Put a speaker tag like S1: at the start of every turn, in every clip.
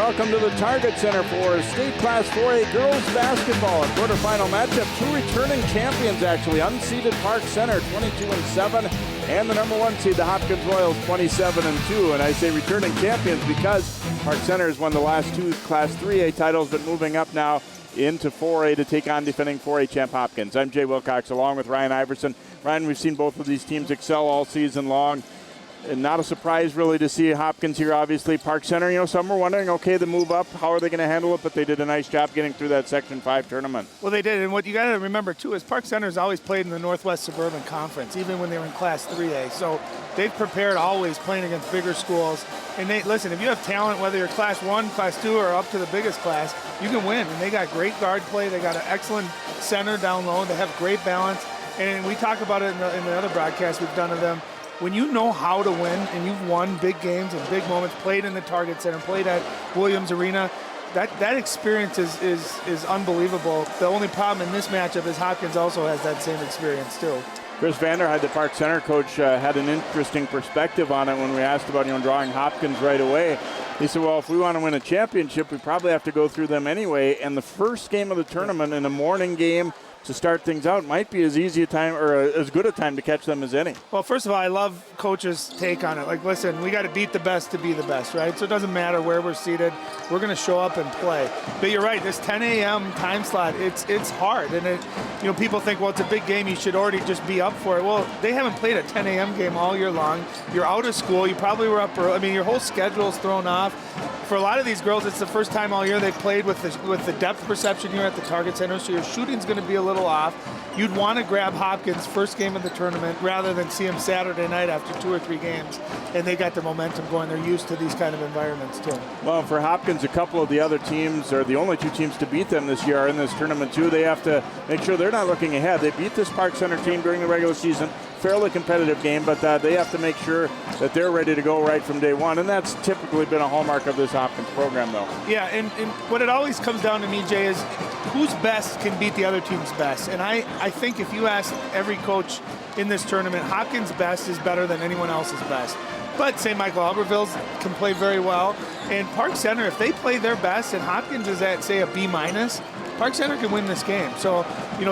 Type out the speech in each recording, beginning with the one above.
S1: Welcome to the Target Center for State Class 4A Girls Basketball. A quarterfinal matchup. Two returning champions, actually. Unseeded Park Center, 22-7. And the number one seed, the Hopkins Royals, 27-2. And I say returning champions because Park Center has won the last two Class 3A titles, but moving up now into 4A to take on defending 4A champ Hopkins. I'm Jay Wilcox along with Ryan Iverson. Ryan, we've seen both of these teams excel all season long. And not a surprise, really, to see Hopkins here, obviously. Park Center, some were wondering, okay, the move up, how are they going to handle it? But they did a nice job getting through that Section 5 tournament.
S2: Well, they did. And what you got to remember, too, is Park Center's always played in the Northwest Suburban Conference, even when they were in Class 3A. So they've prepared always playing against bigger schools. And listen, if you have talent, whether you're Class 1, Class 2, or up to the biggest class, you can win. And they got great guard play. They got an excellent center down low. They have great balance. And we talk about it in the other broadcasts we've done of them. When you know how to win and you've won big games and big moments, played in the Target Center, played at Williams Arena, that experience is unbelievable. The only problem in this matchup is Hopkins also has that same experience too.
S1: Chris Vanderheide, the Park Center coach, had an interesting perspective on it when we asked about drawing Hopkins right away. He said, well, if we want to win a championship, we probably have to go through them anyway. And the first game of the tournament in a morning game to start things out might be as easy a time or as good a time to catch them as any.
S2: Well, first of all, I love coaches' take on it. Like, listen, we got to beat the best to be the best, right? So it doesn't matter where we're seated. We're going to show up and play. But you're right, this 10 a.m. time slot, it's hard. And people think, well, it's a big game. You should already just be up for it. Well, they haven't played a 10 a.m. game all year long. You're out of school. You probably were up early. I mean, your whole schedule's thrown off. For a lot of these girls, it's the first time all year they've played with the depth perception here at the Target Center, so your shooting's going to be a little off. You'd want to grab Hopkins first game of the tournament rather than see them Saturday night after 2 or 3 games, and they got the momentum going. They're used to these kind of environments too.
S1: Well, for Hopkins, a couple of the other teams, or the only two teams to beat them this year, are in this tournament too. They have to make sure they're not looking ahead. They beat this Park Center team during the regular season. Fairly competitive game, but they have to make sure that they're ready to go right from day one, and that's typically been a hallmark of this Hopkins program, though.
S2: Yeah, and what it always comes down to me, Jay, is who's best can beat the other team's best. And I think if you ask every coach in this tournament, Hopkins' best is better than anyone else's best. But St. Michael Albertville's can play very well, and Park Center, if they play their best and Hopkins is at, say, a B-, Park Center can win this game. So,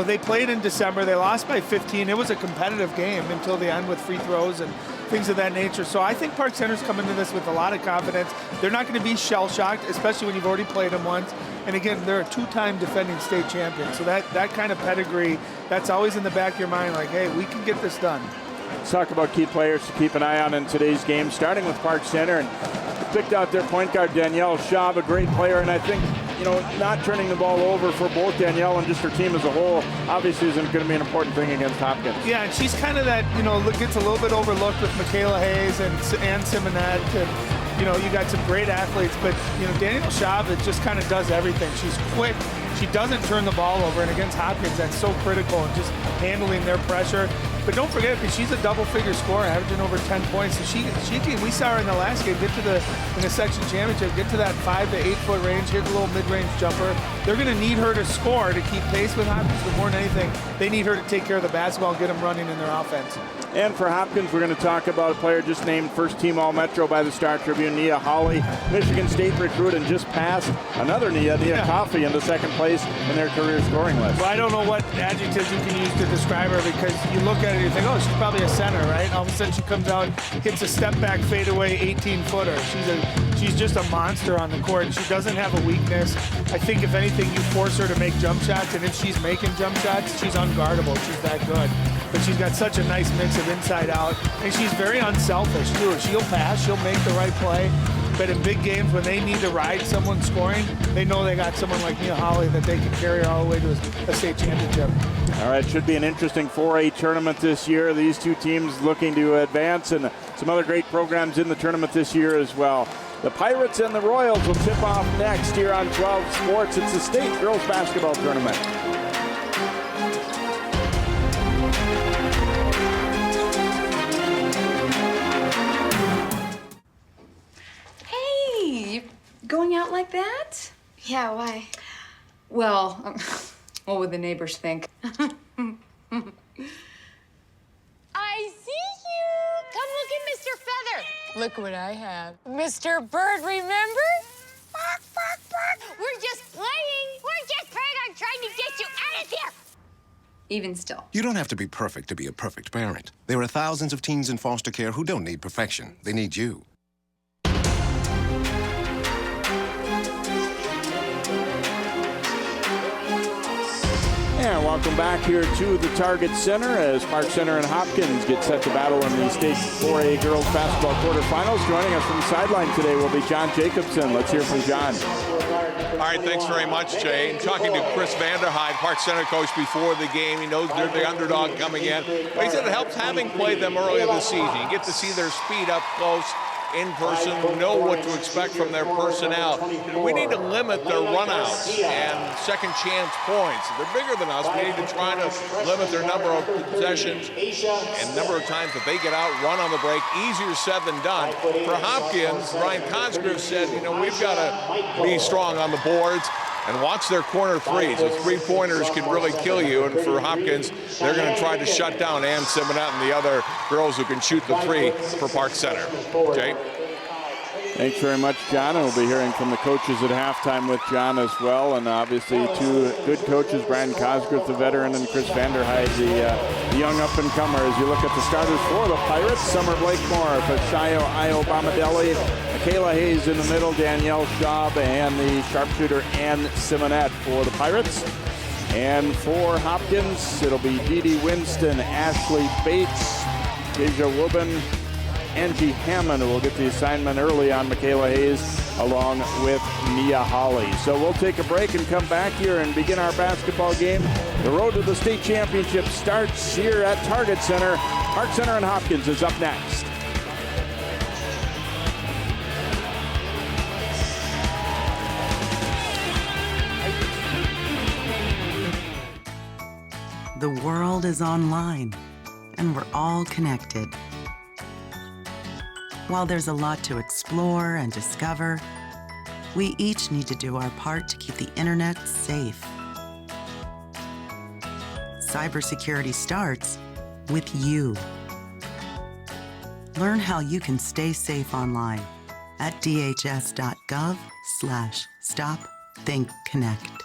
S2: they played in December. They lost by 15. It was a competitive game until the end with free throws and things of that nature. So I think Park Center's come into this with a lot of confidence. They're not going to be shell-shocked, especially when you've already played them once. And again, they're a 2-time defending state champion. So that kind of pedigree, that's always in the back of your mind, like, hey, we can get this done.
S1: Let's talk about key players to keep an eye on in today's game, starting with Park Center. And picked out their point guard, Danielle Schaub, a great player. And I think, not turning the ball over for both Danielle and just her team as a whole obviously isn't going to be an important thing against Hopkins.
S2: Yeah, and she's kind of that, gets a little bit overlooked with Michaela Hayes and Ann Simonette. And, you got some great athletes, but, Danielle Schaub, it just kind of does everything. She's quick. She doesn't turn the ball over, and against Hopkins, that's so critical and just handling their pressure. But don't forget, because she's a double-figure scorer, averaging over 10 points. So she can, we saw her in the last game, in the section championship, get to that 5 to 8 foot range, hit a little mid-range jumper. They're going to need her to score to keep pace with Hopkins, but more than anything, they need her to take care of the basketball and get them running in their offense.
S1: And for Hopkins, we're going to talk about a player just named first team All-Metro by the Star Tribune, Nia Hawley, Michigan State recruit, and just passed another Nia Coffey into second place in their career scoring list.
S2: Well, I don't know what adjectives you can use to describe her, because you look at it and you think, oh, she's probably a center, right? All of a sudden she comes out, hits a step-back fadeaway 18-footer. She's just a monster on the court, and she doesn't have a weakness. I think, if anything, you force her to make jump shots, and if she's making jump shots, she's unguardable. She's that good. But she's got such a nice mix of inside out, and she's very unselfish too. She'll pass, she'll make the right play, but in big games when they need to ride someone scoring, they know they got someone like Nia Hawley that they can carry all the way to a state championship.
S1: All right, should be an interesting 4A tournament this year. These two teams looking to advance, and some other great programs in the tournament this year as well. The Pirates and the Royals will tip off next here on 12 Sports. It's the state girls basketball tournament.
S3: Going out like that?
S4: Yeah, why?
S3: Well, what would the neighbors think?
S4: I see you! Come look at Mr. Feather. Look what I have. Mr. Bird, remember?
S3: even still.
S5: You don't have to be perfect to be a perfect parent. There are thousands of teens in foster care who don't need perfection. They need you.
S1: And welcome back here to the Target Center as Park Center and Hopkins get set to battle in the State 4A girls basketball quarterfinals. Joining us from the sideline today will be John Jacobson. Let's hear from John.
S6: All right, thanks very much, Jay. And talking to Chris Vanderhyde, Park Center coach, before the game, he knows they're the underdog coming in. But he said it helps having played them earlier this season. You get to see their speed up close, in person, know what to expect from their personnel. We need to limit their runouts and second chance points. They're bigger than us. We need to try to limit their number of possessions and number of times that they get out, run on the break. Easier said than done. For Hopkins, Ryan Cosgrove said, we've got to be strong on the boards and watch their corner threes. The three-pointers can really kill you, and for Hopkins, they're going to try to shut down Ann Simonette and the other girls who can shoot the three for Park Center. Jay?
S1: Thanks very much, John. And we'll be hearing from the coaches at halftime with John as well. And obviously two good coaches, Brian Cosgrove, the veteran, and Chris Vanderhyde, the young up-and-comer. As you look at the starters for the Pirates, Summer Blakemore, Osseo Bomadelli, Michaela Hayes in the middle, Danielle Schaub, and the sharpshooter Ann Simonette for the Pirates. And for Hopkins, it'll be Dee Dee Winston, Ashley Bates, Deja Wubben, Angie Hammond will get the assignment early on Michaela Hayes, along with Nia Hawley. So we'll take a break and come back here and begin our basketball game. The road to the state championship starts here at Target Center. Park Center and Hopkins is up next.
S7: The world is online, and we're all connected. While there's a lot to explore and discover, we each need to do our part to keep the internet safe. Cybersecurity starts with you. Learn how you can stay safe online at dhs.gov/stopthinkconnect.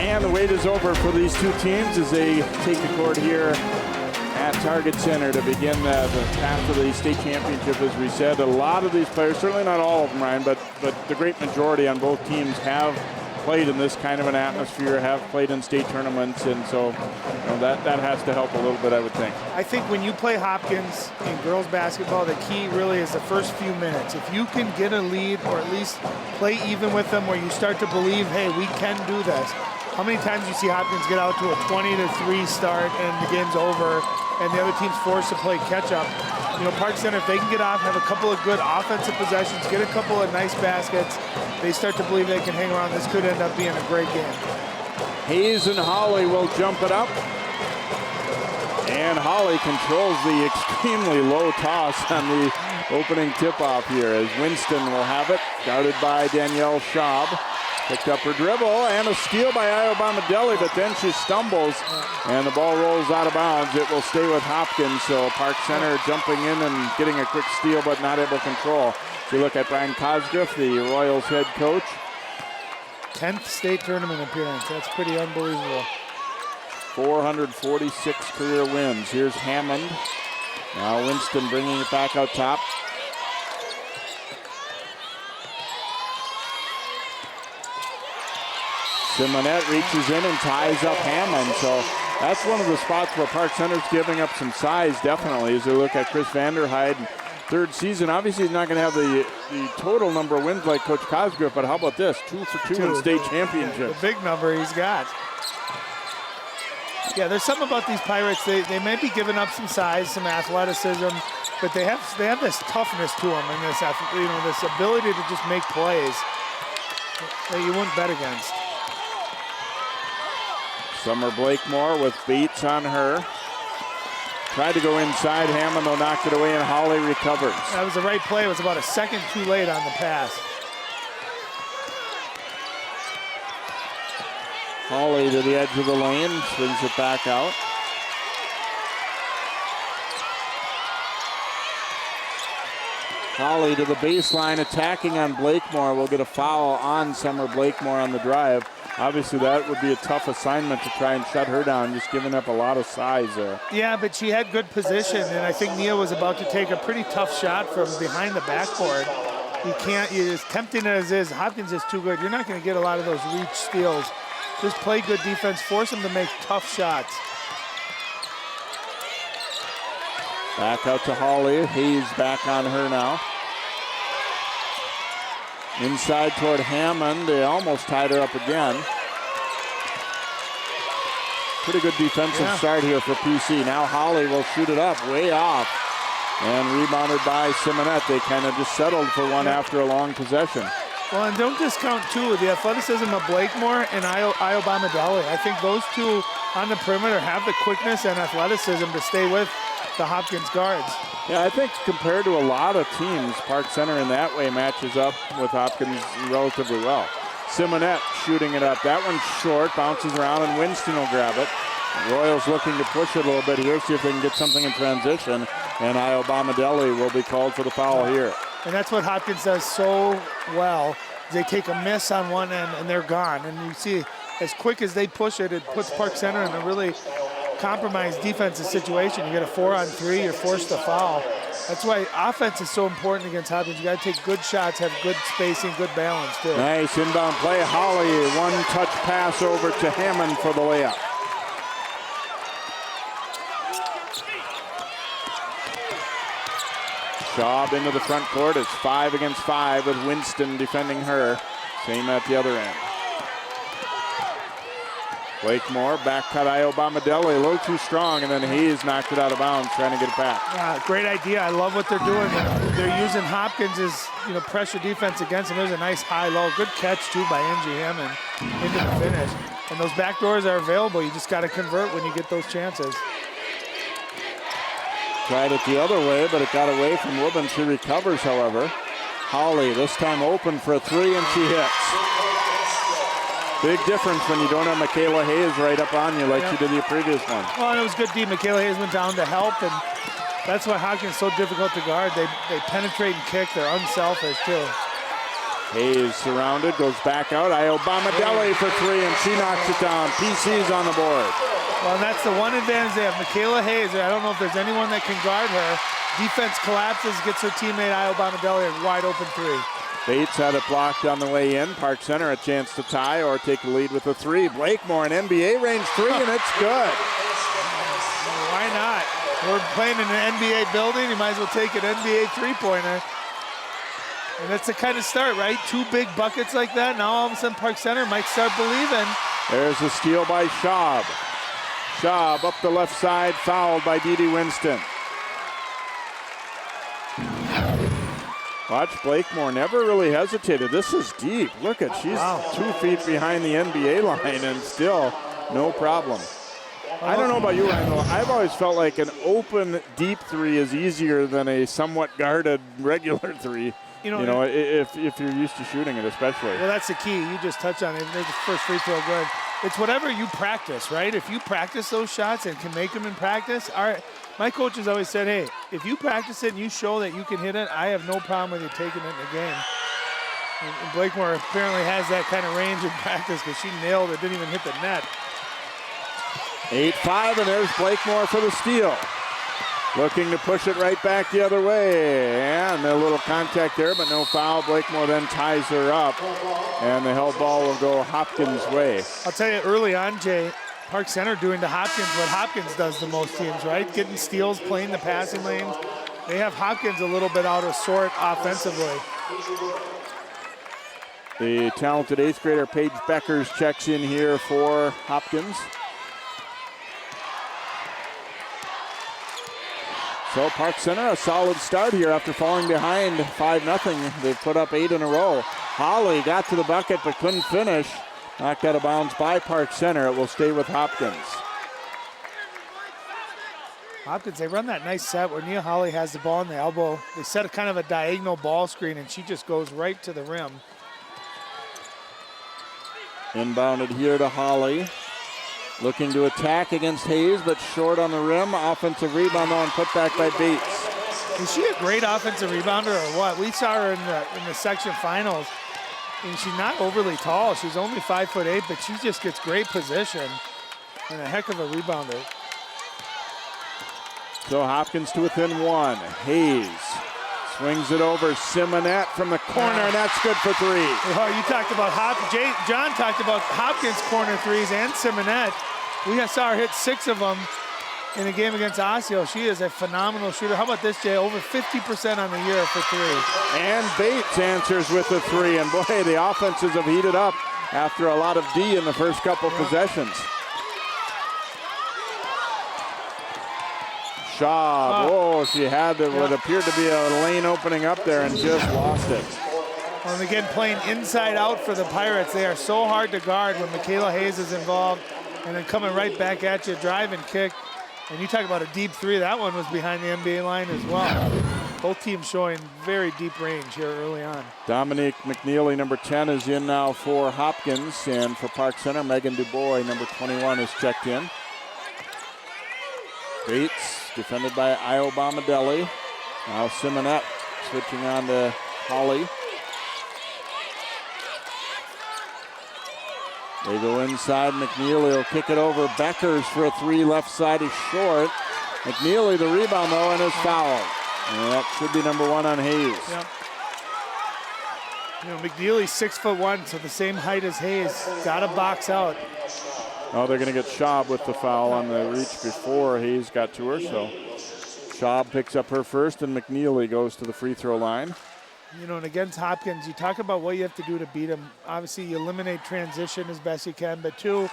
S1: And the wait is over for these two teams as they take the court here at Target Center to begin the path to the state championship. As we said, a lot of these players, certainly not all of them, Ryan, but the great majority on both teams have played in this kind of an atmosphere, have played in state tournaments, and so that has to help a little bit, I would think.
S2: I think when you play Hopkins in girls basketball, the key really is the first few minutes. If you can get a lead or at least play even with them where you start to believe, hey, we can do this. How many times you see Hopkins get out to a 20-3 start and the game's over and the other team's forced to play catch-up? Park Center, if they can get off, have a couple of good offensive possessions, get a couple of nice baskets, they start to believe they can hang around. This could end up being a great game.
S1: Hayes and Hawley will jump it up. And Hawley controls the extremely low toss on the opening tip-off here as Winston will have it, guarded by Danielle Schaub. Picked up her dribble and a steal by Bomadelli, but then she stumbles and the ball rolls out of bounds. It will stay with Hopkins, so Park Center jumping in and getting a quick steal but not able to control. So you look at Brian Cosgrove, the Royals head coach.
S2: 10th state tournament appearance. That's pretty unbelievable.
S1: 446 career wins. Here's Hammond. Now Winston bringing it back out top. Simonette reaches in and ties up Hammond. So that's one of the spots where Park Center's giving up some size, definitely, as they look at Chris Vanderhyde. Third season, obviously he's not going to have the total number of wins like Coach Cosgrove, but how about this? 2 for 2 in state championship.
S2: The big number he's got. Yeah, there's something about these Pirates. They may be giving up some size, some athleticism, but they have this toughness to them and this this ability to just make plays that you wouldn't bet against.
S1: Summer Blakemore with Bates on her. Tried to go inside. Hammond, though, knocked it away, and Hawley recovers.
S2: That was the right play. It was about a second too late on the pass.
S1: Hawley to the edge of the lane, swings it back out. Holly to the baseline, attacking on Blakemore. Will get a foul on Summer Blakemore on the drive. Obviously, that would be a tough assignment to try and shut her down, just giving up a lot of size there.
S2: Yeah, but she had good position, and I think Nia was about to take a pretty tough shot from behind the backboard. You can't, as tempting as it is, Hopkins is too good. You're not going to get a lot of those reach steals. Just play good defense, force them to make tough shots.
S1: Back out to Holly. Hayes back on her now. Inside toward Hammond. They almost tied her up again. Pretty good defensive start here for PC. Now Holly will shoot it up way off. And rebounded by Simonette. They kind of just settled for one after a long possession.
S2: Well, and don't discount, too, the athleticism of Blakemore and Io Bomadelli. I think those two on the perimeter have the quickness and athleticism to stay with the Hopkins guards.
S1: Yeah, I think compared to a lot of teams, Park Center in that way matches up with Hopkins relatively well. Simonette shooting it up. That one's short, bounces around, and Winston will grab it. Royals looking to push it a little bit here, see if they can get something in transition. And Io Bomadelli will be called for the foul here.
S2: And that's what Hopkins does so well. They take a miss on one end, and they're gone. And you see, as quick as they push it, it puts Park Center in a really compromised defensive situation. You get a 4-on-3, you're forced to foul. That's why offense is so important against Hopkins. You got to take good shots, have good spacing, good balance, too.
S1: Nice inbound play. Holly, one-touch pass over to Hammond for the layup. Schaub into the front court. It's 5 against 5 with Winston defending her. Same at the other end. Blakemore, back cut Io Bomadelli, a little too strong, and then Hayes knocked it out of bounds, trying to get it back.
S2: Great idea. I love what they're doing. They're using Hopkins as pressure defense against him. There's a nice high-low. Good catch, too, by Angie Hammond into the finish. And those back doors are available. You just got to convert when you get those chances.
S1: Tried it the other way, but it got away from Woodman. She recovers, however. Holly, this time open for a 3, and she hits. Big difference when you don't have Michaela Hayes right up on you like she did the previous one.
S2: Well, and it was good D. Michaela Hayes went down to help, and that's why Hopkins is so difficult to guard. They penetrate and kick. They're unselfish, too.
S1: Hayes surrounded, goes back out. Io Bomadelli for 3, and she knocks it down. PC's on the board.
S2: Well, and that's the one advantage they have. Michaela Hayes, I don't know if there's anyone that can guard her. Defense collapses, gets her teammate Io Bomadelli a wide open 3.
S1: Bates had it blocked on the way in. Park Center a chance to tie or take the lead with a 3. Blakemore, an NBA range 3, and it's good.
S2: Why not? We're playing in an NBA building. You might as well take an NBA three-pointer. And that's the kind of start, right? 2 big buckets like that. Now all of a sudden Park Center might start believing.
S1: There's a steal by Schaub. Schaub up the left side, fouled by Dee Dee Winston. Watch Blakemore, never really hesitated. This is deep. Look at, she's 2 feet behind the NBA line and still no problem. I don't know about you, Ryan, though. I've always felt like an open deep 3 is easier than a somewhat guarded regular 3. If you're used to shooting it, especially.
S2: Well, that's the key. You just touched on it. There's the first free throw good. It's whatever you practice, right? If you practice those shots and can make them in practice, my coaches always said, hey, if you practice it and you show that you can hit it, I have no problem with you taking it in the game. And Blakemore apparently has that kind of range in practice because she nailed it, didn't even hit the net.
S1: 8-5, and there's Blakemore for the steal. Looking to push it right back the other way. And a little contact there, but no foul. Blakemore then ties her up. And the held ball will go Hopkins' way.
S2: I'll tell you early on, Jay, Park Center doing to Hopkins what Hopkins does to most teams, right? Getting steals, playing the passing lanes. They have Hopkins a little bit out of sort offensively.
S1: The talented 8th grader Paige Bueckers checks in here for Hopkins. So Park Center, a solid start here after falling behind 5-0. They've put up 8 in a row. Holly got to the bucket but couldn't finish. Knocked out of bounds by Park Center. It will stay with Hopkins.
S2: Hopkins, they run that nice set where Nia Holly has the ball in the elbow. They set a kind of a diagonal ball screen, and she just goes right to the rim.
S1: Inbounded here to Holly. Looking to attack against Hayes, but short on the rim. Offensive rebound, though, and put back by Bates.
S2: Is she a great offensive rebounder or what? We saw her in the section finals, and she's not overly tall. She's only 5'8", but she just gets great position and a heck of a rebounder.
S1: So Hopkins to within 1. Hayes swings it over. Simonette from the corner, and that's good for 3.
S2: Well, you talked about John talked about Hopkins corner threes and Simonette. We saw her hit 6 of them in a game against Osseo. She is a phenomenal shooter. How about this, Jay? Over 50% on the year for 3.
S1: And Bates answers with a 3. And boy, the offenses have heated up after a lot of D in the first couple possessions. Schaub, oh, she had what appeared to be a lane opening up there and just lost it.
S2: Well, and again, playing inside out for the Pirates. They are so hard to guard when Michaela Hayes is involved, and then coming right back at you, drive and kick. And you talk about a deep 3, that one was behind the NBA line as well. Both teams showing very deep range here early on.
S1: Dominique McNeely, number 10, is in now for Hopkins, and for Park Center, Megan DuBois, number 21, is checked in. Bates, defended by Io Bomadelli. Now Simonette switching on to Holly. They go inside. McNeely will kick it over. Bueckers for a 3. Left side is short. McNeely the rebound though and is fouled. And that should be number 1 on Hayes.
S2: Yep. You know, McNeely's 6'1", so the same height as Hayes. Got to box out.
S1: Oh, they're going to get Schaub with the foul on the reach before Hayes got to her. So Schaub picks up her first, and McNeely goes to the free throw line.
S2: You know, and against Hopkins, you talk about what you have to do to beat them. Obviously, you eliminate transition as best you can, but 2,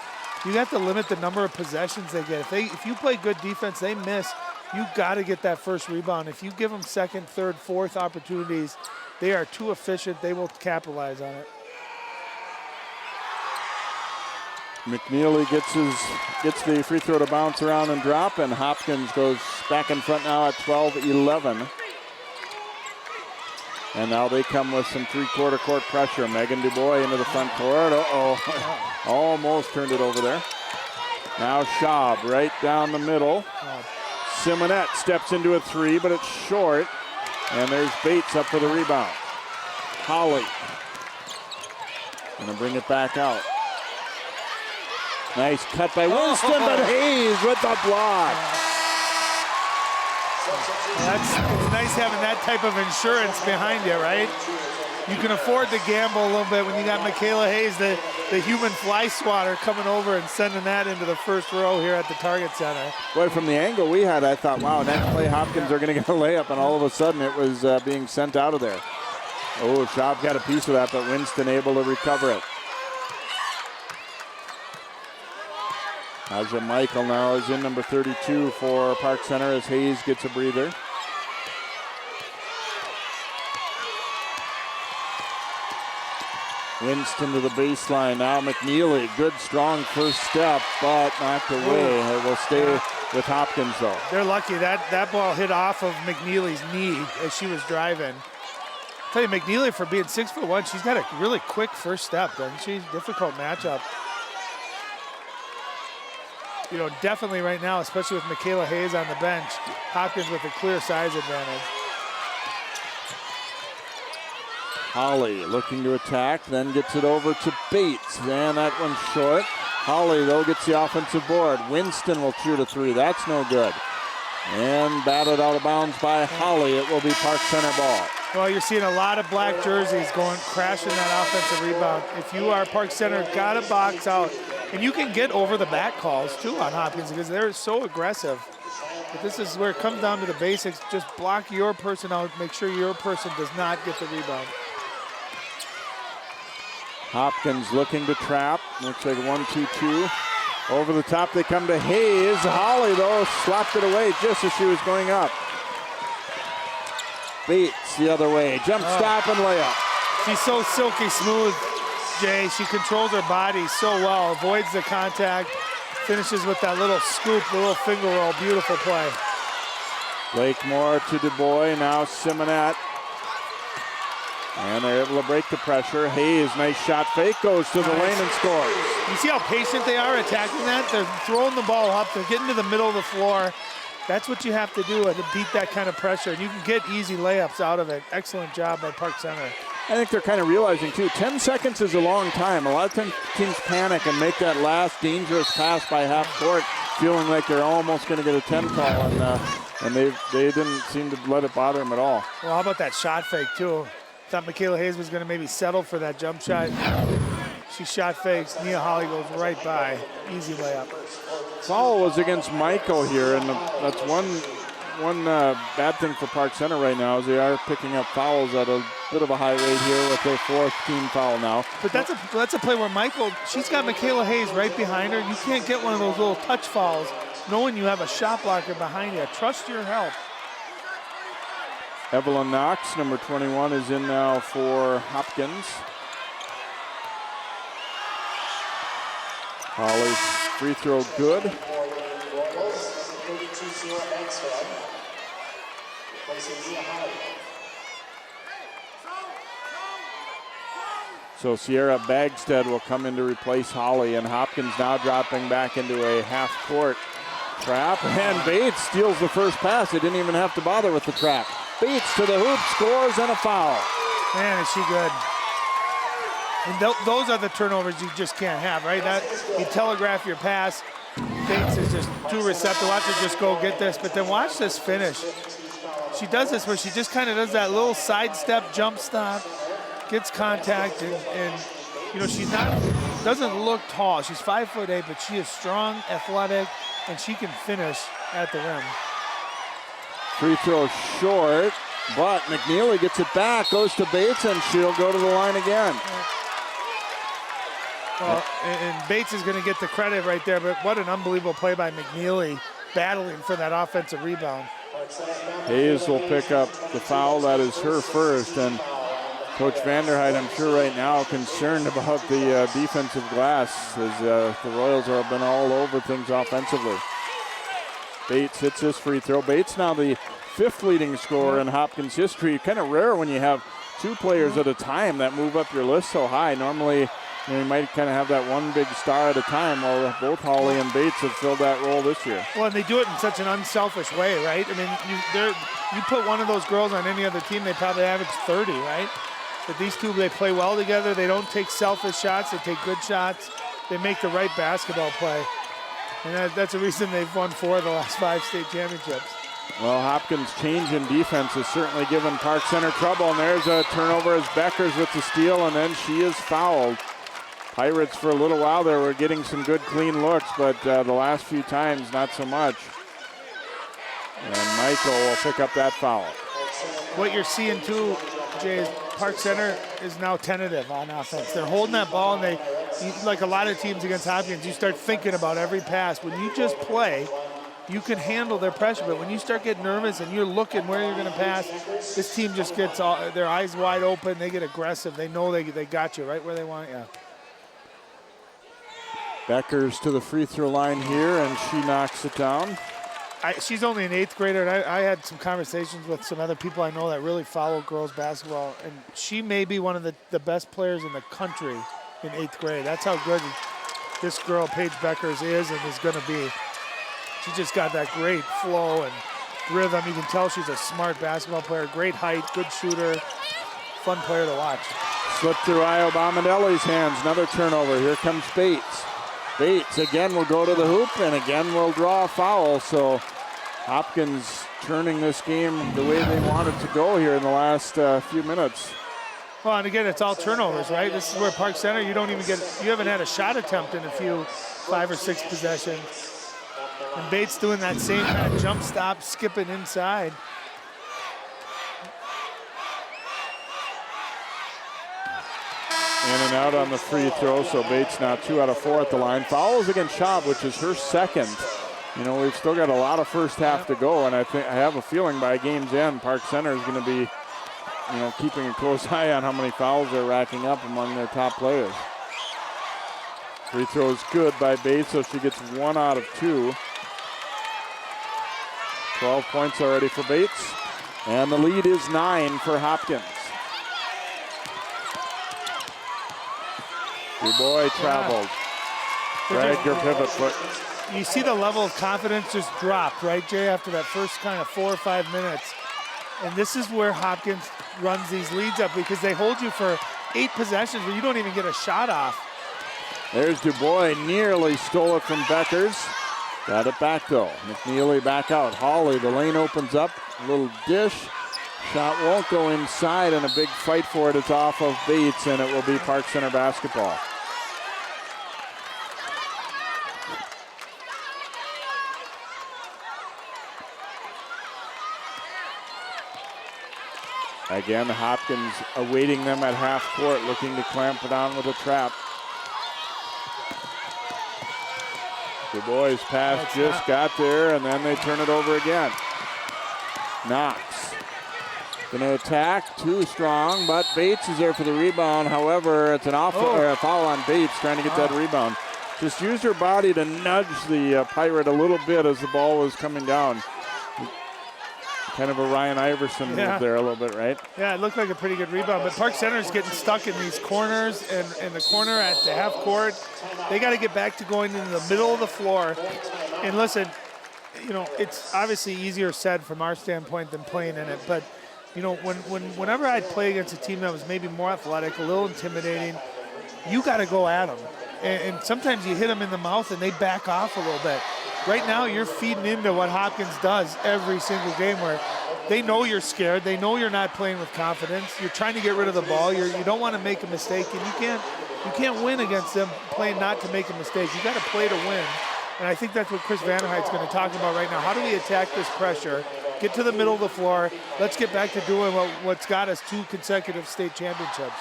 S2: you have to limit the number of possessions they get. If you play good defense, they miss. You got to get that first rebound. If you give them second, third, fourth opportunities, they are too efficient. They will capitalize on it.
S1: McNeely gets the free throw to bounce around and drop, and Hopkins goes back in front now at 12-11. And now they come with some 3/4 court pressure. Megan DuBois into the front court. Uh-oh. Almost turned it over there. Now Schaub right down the middle. Simonette steps into a 3, but it's short. And there's Bates up for the rebound. Holly gonna bring it back out. Nice cut by Winston, but Hayes with the block.
S2: It's nice having that type of insurance behind you, right? You can afford to gamble a little bit when you got Michaela Hayes, the human fly swatter, coming over and sending that into the first row here at the Target Center.
S1: Boy, from the angle we had, I thought, wow, next play Hopkins are going to get a layup, and all of a sudden it was being sent out of there. Oh, Schaub got a piece of that, but Winston able to recover it. Aja Michael now is in number 32 for Park Center as Hayes gets a breather. Winston to the baseline. Now McNeely, good strong first step, but knocked away. It will stay with Hopkins though.
S2: They're lucky that ball hit off of McNeely's knee as she was driving. I'll tell you, McNeely, for being 6'1", she's got a really quick first step, doesn't she? Difficult matchup. You know, definitely right now, especially with Michaela Hayes on the bench, Hopkins with a clear size advantage.
S1: Holly looking to attack, then gets it over to Bates. And that one's short. Holly, though, gets the offensive board. Winston will shoot a 3. That's no good. And batted out of bounds by Holly. It will be Park Center ball.
S2: Well, you're seeing a lot of black jerseys going, crashing that offensive rebound. If you are Park Center, got to box out. And you can get over the back calls, too, on Hopkins because they're so aggressive. But this is where it comes down to the basics. Just block your person out. Make sure your person does not get the rebound.
S1: Hopkins looking to trap. Looks like 1-2-2. Over the top they come to Hayes. Holly, though, slapped it away just as she was going up. Bates the other way. Jump stop and layup.
S2: She's so silky smooth, Jay. She controls her body so well. Avoids the contact. Finishes with that little scoop, the little finger roll. Beautiful play.
S1: Blakemore to DuBois. Now Simonette. And they're able to break the pressure. Hayes, nice shot fake, goes to the lane and scores.
S2: You see how patient they are attacking that? They're throwing the ball up. They're getting to the middle of the floor. That's what you have to do to beat that kind of pressure. And you can get easy layups out of it. Excellent job by Park Center.
S1: I think they're kind of realizing, too, 10 seconds is a long time. A lot of times teams panic and make that last dangerous pass by half court, feeling like they're almost going to get a 10 call, and they didn't seem to let it bother them at all.
S2: Well, how about that shot fake, too? Thought Michaela Hayes was going to maybe settle for that jump shot. She shot fakes. Nia Holly goes right by. Easy layup.
S1: Foul was against Michael here, and that's one bad thing for Park Center right now is they are picking up fouls at a bit of a high rate here with their 4th team foul now.
S2: But that's a play where Michael, she's got Michaela Hayes right behind her. You can't get one of those little touch fouls knowing you have a shot blocker behind you. Trust your help.
S1: Evelyn Knox, number 21, is in now for Hopkins. Holly's free throw good. So Sierra Bagstead will come in to replace Holly, and Hopkins now dropping back into a half-court trap, and Bates steals the first pass. They didn't even have to bother with the trap. Bates to the hoop, scores, and a foul.
S2: Man, is she good. And those are the turnovers you just can't have, right? You telegraph your pass. Bates is just too receptive. Watch her just go get this, but then watch this finish. She does this where she just kind of does that little sidestep jump stop, gets contact, and you know, doesn't look tall. She's 5'8", but she is strong, athletic, and she can finish at the rim.
S1: Free throw short, but McNeely gets it back, goes to Bates, and she'll go to the line again.
S2: Well, and Bates is going to get the credit right there, but what an unbelievable play by McNeely, battling for that offensive rebound.
S1: Hayes will pick up the foul. That is her first, and Coach Vanderheid, I'm sure right now, concerned about the defensive glass as the Royals have been all over things offensively. Bates hits his free throw. Bates now the 5th leading scorer in Hopkins history. Kind of rare when you have 2 players at a time that move up your list so high. Normally, you might kind of have that one big star at a time. Well, both Holly and Bates have filled that role this year.
S2: Well, and they do it in such an unselfish way, right? I mean, you put one of those girls on any other team, they probably average 30, right? But these two, they play well together. They don't take selfish shots. They take good shots. They make the right basketball play. And that's the reason they've won 4 of the last 5 state championships.
S1: Well, Hopkins' change in defense has certainly given Park Center trouble. And there's a turnover as Bueckers with the steal, and then she is fouled. Pirates for a little while there were getting some good clean looks, but the last few times not so much. And Michael will pick up that foul.
S2: What you're seeing too, Jay, is Park Center is now tentative on offense. They're holding that ball, and like a lot of teams against Hopkins, you start thinking about every pass. When you just play, you can handle their pressure, but when you start getting nervous and you're looking where you're going to pass, this team just gets their eyes wide open. They get aggressive. They know they got you right where they want you.
S1: Bueckers to the free throw line here, and she knocks it down.
S2: She's only an 8th grader, and I had some conversations with some other people I know that really follow girls basketball, and she may be one of the best players in the country in 8th grade. That's how good this girl, Paige Bueckers, is and is going to be. She just got that great flow and rhythm. You can tell she's a smart basketball player, great height, good shooter, fun player to watch.
S1: Slipped through Io Bomadelli's hands. Another turnover. Here comes Bates. Bates again will go to the hoop and again will draw a foul. So Hopkins turning this game the way they want it to go here in the last few minutes.
S2: Well, and again, it's all turnovers, right? This is where Park Center, you haven't had a shot attempt in a few 5 or 6 possessions. And Bates doing that same kind of jump stop, skipping inside.
S1: In and out on the free throw, so Bates now 2 out of 4 at the line. Fouls against Schaub, which is her 2nd. You know, we've still got a lot of first half to go, and I have a feeling by game's end, Park Center is going to be, you know, keeping a close eye on how many fouls they're racking up among their top players. Free throw is good by Bates, so she gets 1 out of 2. 12 points already for Bates, and the lead is 9 for Hopkins. Dubois traveled. Drag your pivot foot.
S2: You see the level of confidence just drop, right, Jay, after that first kind of 4 or 5 minutes. And this is where Hopkins runs these leads up because they hold you for 8 possessions where you don't even get a shot off.
S1: There's Dubois, nearly stole it from Bueckers. Got it back though. McNeely back out. Hawley, the lane opens up. A little dish. Shot won't go inside, and a big fight for it. It's off of Bates, and it will be Park Center basketball. Again, Hopkins awaiting them at half court, looking to clamp it down with a trap. Dubois' pass just got there, and then they turn it over again. Knox gonna attack, too strong, but Bates is there for the rebound. However, it's an or a foul on Bates trying to get that rebound. Just used her body to nudge the Pirate a little bit as the ball was coming down. Kind of a Ryan Iverson move there a little bit, right?
S2: Yeah, it looked like a pretty good rebound, but Park Center is getting stuck in these corners and the corner at the half court. They got to get back to going into the middle of the floor. And listen, you know, it's obviously easier said from our standpoint than playing in it, but you know, whenever I'd play against a team that was maybe more athletic, a little intimidating, you got to go at them. And sometimes you hit them in the mouth and they back off a little bit. Right now, you're feeding into what Hopkins does every single game where they know you're scared. They know you're not playing with confidence. You're trying to get rid of the ball. You don't want to make a mistake, and you can't win against them playing not to make a mistake. You got to play to win. And I think that's what Chris Vanderheid's going to talk about right now. How do we attack this pressure, get to the middle of the floor? Let's get back to doing what's got us 2 consecutive state championships.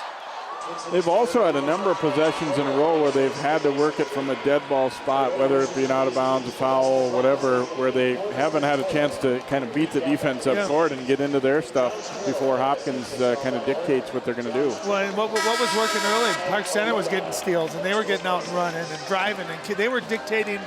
S1: They've also had a number of possessions in a row where they've had to work it from a dead ball spot, whether it be an out of bounds, a foul, whatever, where they haven't had a chance to kind of beat the defense up court and get into their stuff before Hopkins kind of dictates what they're going to do.
S2: Well, and what was working early, Park Center was getting steals, and they were getting out and running and driving, and they were dictating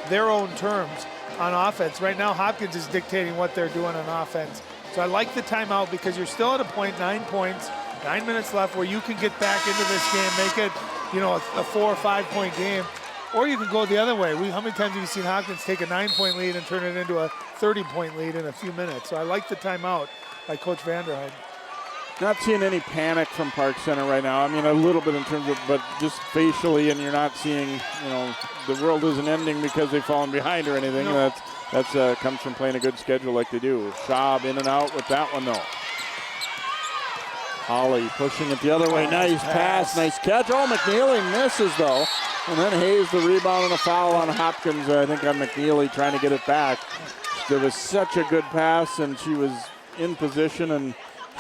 S2: their own terms on offense. Right now, Hopkins is dictating what they're doing on offense. So I like the timeout because you're still at a point, 9 points, 9 minutes left where you can get back into this game, make it, you know, a 4 or 5 point game, or you can go the other way. How many times have you seen Hopkins take a 9-point lead and turn it into a 30-point lead in a few minutes? So I like the timeout by Coach Vanderheid.
S1: Not seeing any panic from Park Center right now. I mean, a little bit in terms of, but just facially, and you're not seeing, you know, the world isn't ending because they've fallen behind or anything. No. That's comes from playing a good schedule like they do. Schaub in and out with that one, though. Holly pushing it the other way. Nice pass, nice catch. Oh, McNeely misses, though. And then Hayes the rebound and a foul on Hopkins, I think on McNeely trying to get it back. There was such a good pass, and she was in position, and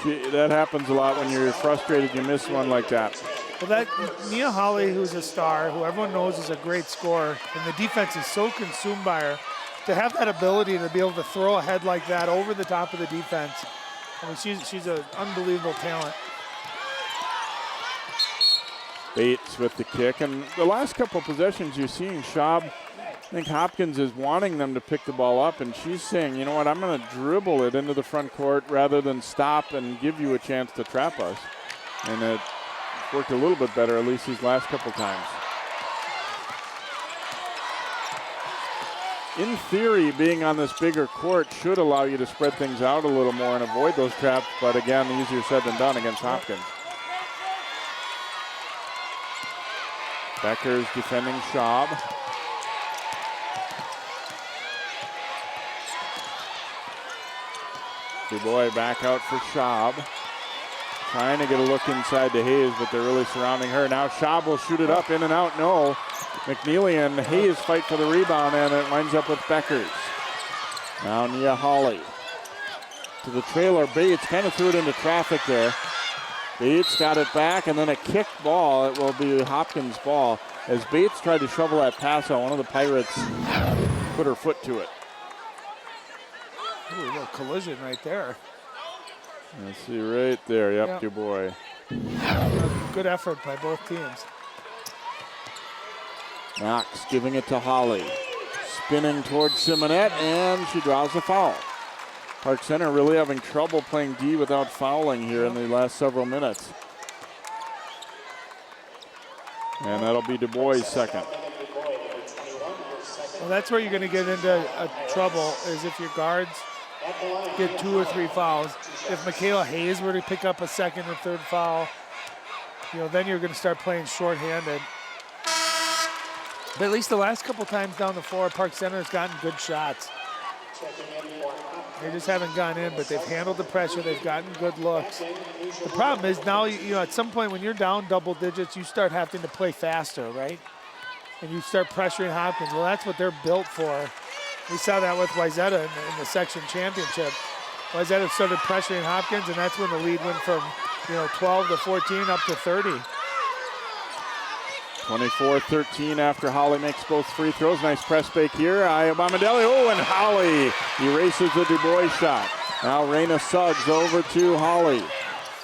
S1: that happens a lot when you're frustrated. You miss one like that.
S2: Well, that Nia Holly, who's a star, who everyone knows is a great scorer, and the defense is so consumed by her, to have that ability to be able to throw a head like that over the top of the defense, I mean, she's an unbelievable talent.
S1: Bates with the kick, and the last couple of possessions you're seeing Schaub, I think Hopkins is wanting them to pick the ball up, and she's saying, you know what, I'm going to dribble it into the front court rather than stop and give you a chance to trap us. And it worked a little bit better, at least these last couple times. In theory, being on this bigger court should allow you to spread things out a little more and avoid those traps, but again, easier said than done against Hopkins. Bueckers defending Schaub. Dubois back out for Schaub. Trying to get a look inside to Hayes, but they're really surrounding her. Now Schaub will shoot it up, in and out, no. McNeely and Hayes fight for the rebound, and it winds up with Bueckers. Now Nia Holly to the trailer. Bates kind of threw it into traffic there. Bates got it back, and then a kicked ball. It will be Hopkins' ball. As Bates tried to shovel that pass out, one of the Pirates put her foot to it.
S2: Ooh, a little collision right there.
S1: Let's see right there. Yep, Dubois.
S2: Good effort by both teams.
S1: Knox giving it to Holly. Spinning towards Simonette, and she draws a foul. Park Center really having trouble playing D without fouling here in the last several minutes. And that'll be Dubois' second.
S2: Well, that's where you're going to get into trouble, is if your guards get 2 or 3 fouls. If Michaela Hayes were to pick up a second or third foul, then you're going to start playing shorthanded. But at least the last couple times down the floor, Park Center has gotten good shots. They just haven't gone in, but they've handled the pressure. They've gotten good looks. The problem is now, at some point when you're down double digits, you start having to play faster, right? And you start pressuring Hopkins. Well, that's what they're built for. We saw that with Wayzata in the section championship. Wayzata started pressuring Hopkins, and that's when the lead went from 12 to 14 up to 30.
S1: 24-13 after Holly makes both free throws. Nice press fake here. Ayabamadeli. Oh, and Holly erases the Du Bois shot. Now Raina Suggs over to Holly.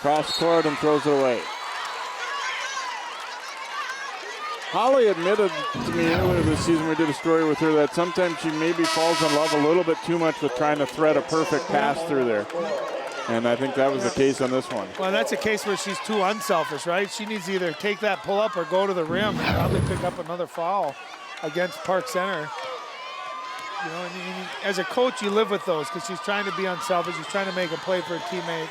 S1: Cross court and throws it away. Holly admitted to me earlier this season, we did a story with her, that sometimes she maybe falls in love a little bit too much with trying to thread a perfect pass through there. And I think that was the case on this one.
S2: Well, that's a case where she's too unselfish, right? She needs to either take that pull-up or go to the rim and probably pick up another foul against Park Center. And as a coach, you live with those because she's trying to be unselfish. She's trying to make a play for a teammate.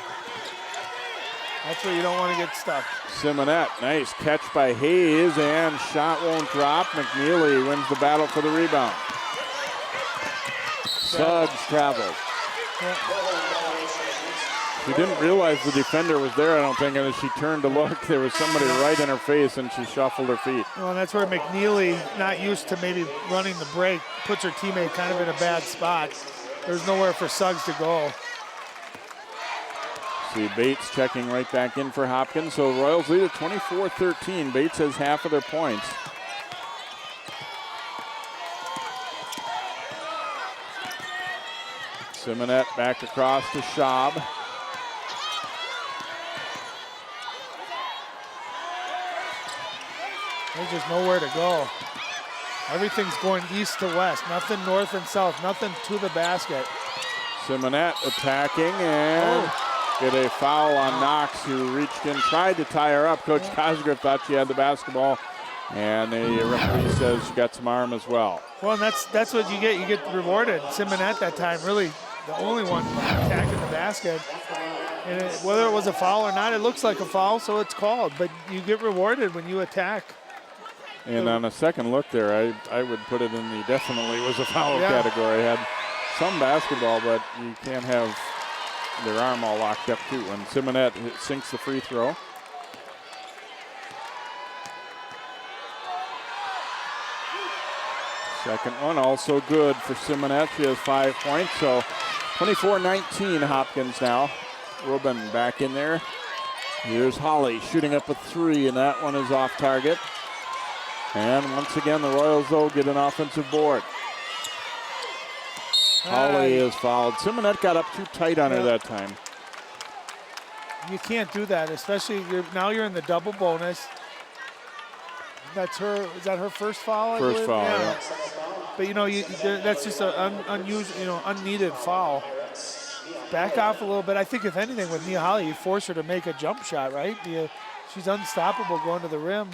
S2: That's where you don't want to get stuck.
S1: Simonette, nice catch by Hayes, and shot won't drop. McNeely wins the battle for the rebound. Suggs travels.
S2: Yeah.
S1: She didn't realize the defender was there, I don't think, and as she turned to look, there was somebody right in her face, and she shuffled her feet.
S2: Well, and that's where McNeely, not used to maybe running the break, puts her teammate kind of in a bad spot. There's nowhere for Suggs to go.
S1: See Bates checking right back in for Hopkins, so Royals lead at 24-13. Bates has half of their points. Simonette back across to Schaub.
S2: There's just nowhere to go. Everything's going east to west, nothing north and south, nothing to the basket.
S1: Simonette attacking and get a foul on Knox, who reached in, tried to tie her up. Coach Cosgrove thought she had the basketball, and the referee says she got some arm as well.
S2: Well, and that's what you get. You get rewarded. Simonette that time, really the only one attacking the basket. And whether it was a foul or not, it looks like a foul, so it's called. But you get rewarded when you attack.
S1: And on a second look there, I would put it in the definitely was a foul category. Had some basketball, but you can't have their arm all locked up too. And Simonette sinks the free throw. Second one also good for Simonette. She has 5 points, so 24-19 Hopkins now. Rubin back in there. Here's Holly shooting up a 3, and that one is off target. And once again, the Royals, though, get an offensive board. Holly is fouled. Simonette got up too tight on her that time.
S2: You can't do that, especially now you're in the double bonus. That's her. Is that her first foul?
S1: First foul, yeah.
S2: But that's just an unusual, unneeded foul. Back off a little bit. I think if anything with Nia Holly, you force her to make a jump shot, right? She's unstoppable going to the rim.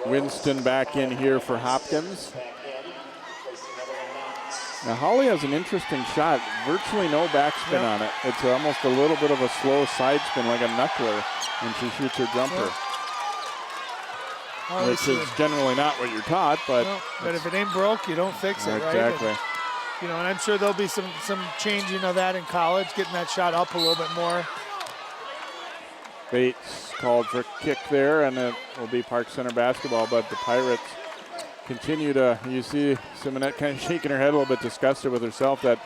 S1: Winston back in here for Hopkins. Now Holly has an interesting shot. Virtually no backspin on it. It's almost a little bit of a slow side spin, like a knuckler, when she shoots her jumper. Which is generally not what you're taught, but...
S2: but if it ain't broke, you don't fix it, right?
S1: Exactly.
S2: And I'm sure there'll be some changing of that in college, getting that shot up a little bit more.
S1: Bates called for a kick there, and it will be Park Center basketball, but the Pirates continue to, you see Simonette kind of shaking her head a little bit, disgusted with herself that,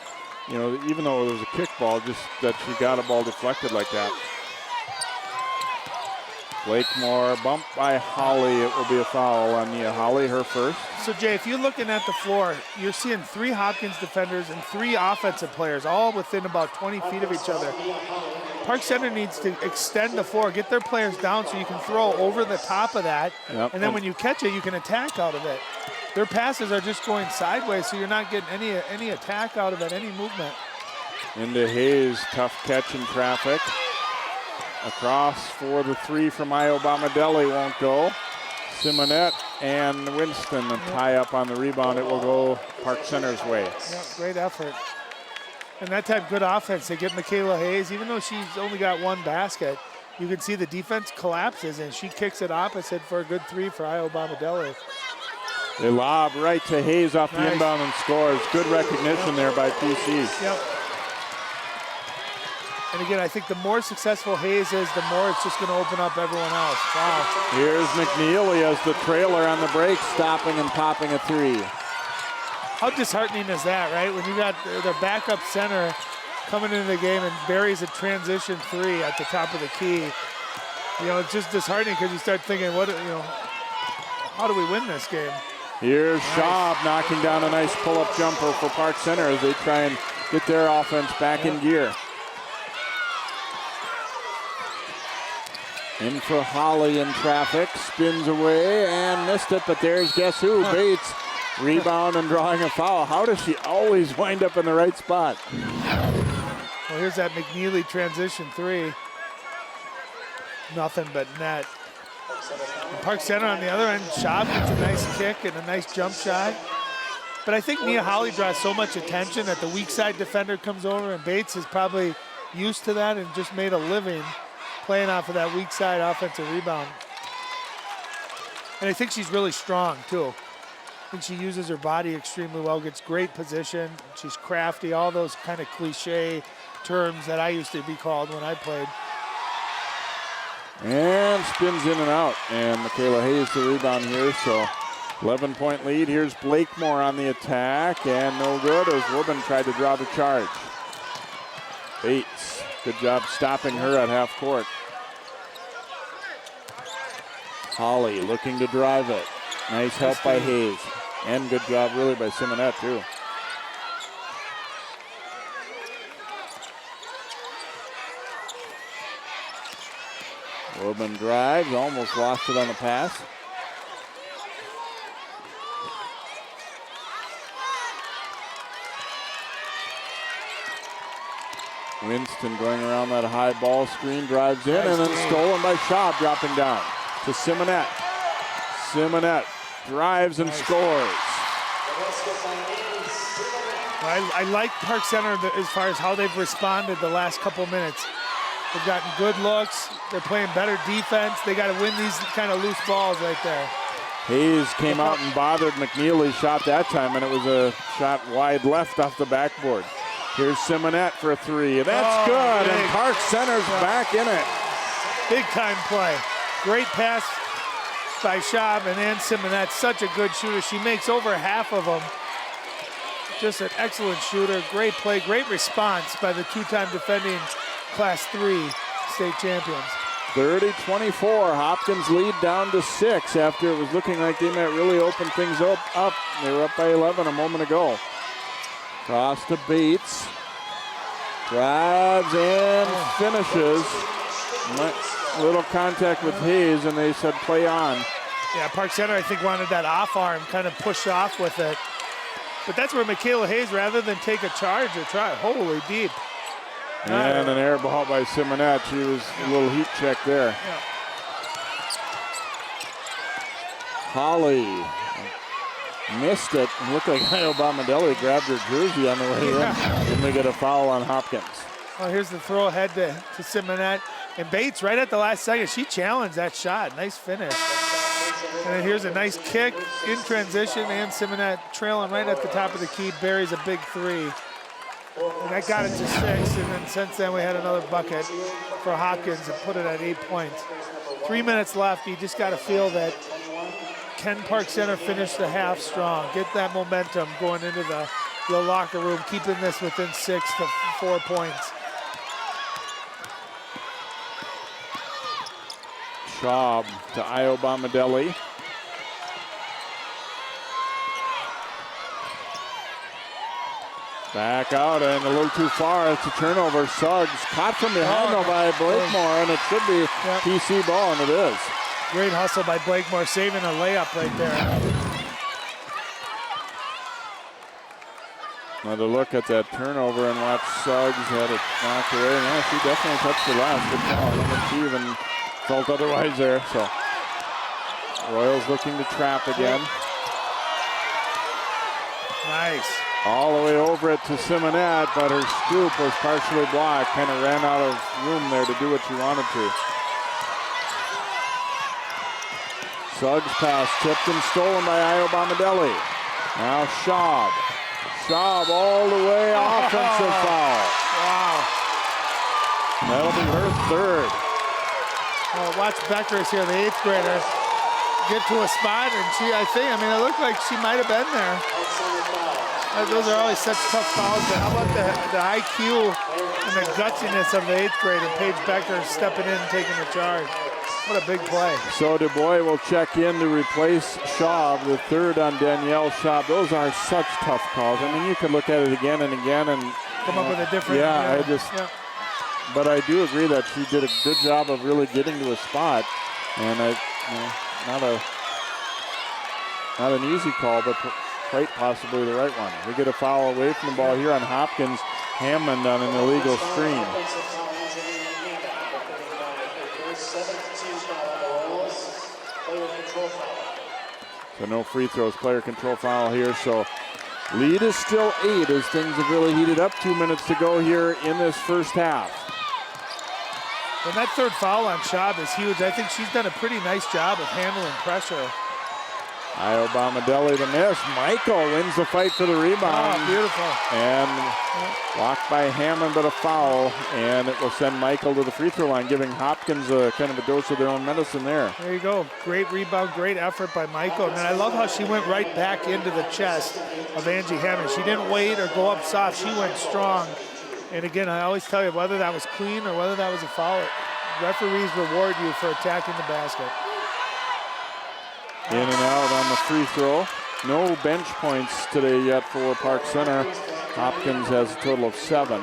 S1: even though it was a kick ball, just that she got a ball deflected like that. Blakemore bumped by Holly. It will be a foul on Nia Holly, her first.
S2: So, Jay, if you're looking at the floor, you're seeing 3 Hopkins defenders and 3 offensive players, all within about 20 feet of each other. Park Center needs to extend the floor, get their players down so you can throw over the top of that, and then when you catch it, you can attack out of it. Their passes are just going sideways, so you're not getting any attack out of it, any movement.
S1: Into Hayes, tough catch in traffic. Across for the three from Bombadeli won't go. Simonette and Winston tie up on the rebound. It will go Park Center's way.
S2: Yep, great effort. And that type of good offense, they get Michaela Hayes, even though she's only got one basket, you can see the defense collapses and she kicks it opposite for a good three for Bombadeli.
S1: They lob right to Hayes off the inbound and scores. Good recognition there by PC.
S2: Yep. And again, I think the more successful Hayes is, the more it's just going to open up everyone else. Wow.
S1: Here's McNeely as the trailer on the break, stopping and popping a three.
S2: How disheartening is that, right? When you got their backup center coming into the game and buries a transition three at the top of the key. You know, it's just disheartening because you start thinking, how do we win this game?
S1: Here's Schaub knocking down a nice pull-up jumper for Park Center as they try and get their offense back in gear. In for Holly in traffic, spins away and missed it, but there's guess who, Bates. Rebound and drawing a foul. How does she always wind up in the right spot?
S2: Well, here's that McNeely transition three. Nothing but net. And Park Center on the other end, Schaub gets a nice kick and a nice jump shot. But I think Nia Holly draws so much attention that the weak side defender comes over, and Bates is probably used to that and just made a living playing off of that weak side offensive rebound. And I think she's really strong too. I think she uses her body extremely well, gets great position. She's crafty, all those kind of cliche terms that I used to be called when I played.
S1: And spins in and out. And Michaela Hayes the rebound here, so 11-point lead. Here's Blakemore on the attack, and no good as Woburn tried to draw the charge. Bates, good job stopping her at half court. Holly looking to drive it. Nice help by Hayes. And good job really by Simonette too. Woburn drives, almost lost it on the pass. Winston going around that high ball screen, drives in, and then stolen by Schaub, dropping down to Simonette. Simonette drives and scores.
S2: I like Park Center as far as how they've responded the last couple minutes. They've gotten good looks. They're playing better defense. They got to win these kind of loose balls right there.
S1: Hayes came out and bothered McNeely's shot that time, and it was a shot wide left off the backboard. Here's Simonette for a three. That's good, and Park Center's back in it.
S2: Big time play. Great pass by Schaub, and Ann Simonette, such a good shooter. She makes over half of them. Just an excellent shooter. Great play, great response by the two-time defending Class 3 state champions.
S1: 30-24, Hopkins lead down to 6 after it was looking like they might really open things up. They were up by 11 a moment ago. Cross to Bates. Drives and finishes. Little contact with Hayes, and they said play on.
S2: Yeah, Park Center, I think, wanted that off arm, kind of push off with it. But that's where Michaela Hayes, rather than take a charge or try, holy deep.
S1: And an air ball by Simonette. She was a little heat check there.
S2: Yeah.
S1: Holly missed it. It looked like Bombadeli grabbed her jersey on the way in. Then they get a foul on Hopkins.
S2: Well, here's the throw ahead to Simonette. And Bates, right at the last second, she challenged that shot. Nice finish. And then here's a nice kick in transition, and Simonette trailing right at the top of the key, buries a big three. And that got it to 6, and then since then we had another bucket for Hopkins and put it at 8 points. 3 minutes left. You just got to feel that can Park Center finish the half strong, get that momentum going into the locker room, keeping this within 6 to 4 points.
S1: Schaub to Bombadeli. Back out and a little too far. It's a turnover. Suggs caught from behind though by Blakemore, and it should be PC ball, and it is.
S2: Great hustle by Blakemore, saving a layup right there.
S1: Another look at that turnover and watch Suggs had it knocked away. No, she definitely touched the last. Good call. I don't think she even felt otherwise there. So Royals looking to trap again.
S2: Nice.
S1: All the way over it to Simonette, but her scoop was partially blocked. Kind of ran out of room there to do what she wanted to. Suggs pass tipped and stolen by Io Bomadelli. Now Schaub. Schaub all the way, offensive foul.
S2: Wow.
S1: That'll be her third.
S2: Well, watch Bueckers here, the 8th grader, get to a spot, and it looked like she might have been there. Those are always such tough fouls, but how about the IQ and the gutsiness of the 8th grader, Paige Bueckers stepping in and taking the charge. What a big play.
S1: So Du Bois will check in to replace Schaub, the third on Danielle Schaub. Those are such tough calls. I mean, you can look at it again and again and
S2: come up with a different.
S1: But I do agree that she did a good job of really getting to a spot, and not an easy call, but quite possibly the right one. We get a foul away from the ball here on Hopkins. Hammond on an illegal screen. So no free throws, player control foul here. So lead is still 8 as things have really heated up. 2 minutes to go here in this first half.
S2: And that third foul on Schaub is huge. I think she's done a pretty nice job of handling pressure.
S1: Io Bomadelli the miss. Michael wins the fight for the rebound.
S2: Oh, beautiful.
S1: And blocked by Hammond, but a foul. And it will send Michael to the free throw line, giving Hopkins a kind of a dose of their own medicine there.
S2: There you go. Great rebound, great effort by Michael. And I love how she went right back into the chest of Angie Hammond. She didn't wait or go up soft. She went strong. And again, I always tell you, whether that was clean or whether that was a foul, referees reward you for attacking the basket.
S1: In and out on the free throw. No bench points today yet for Park Center. Hopkins has a total of 7.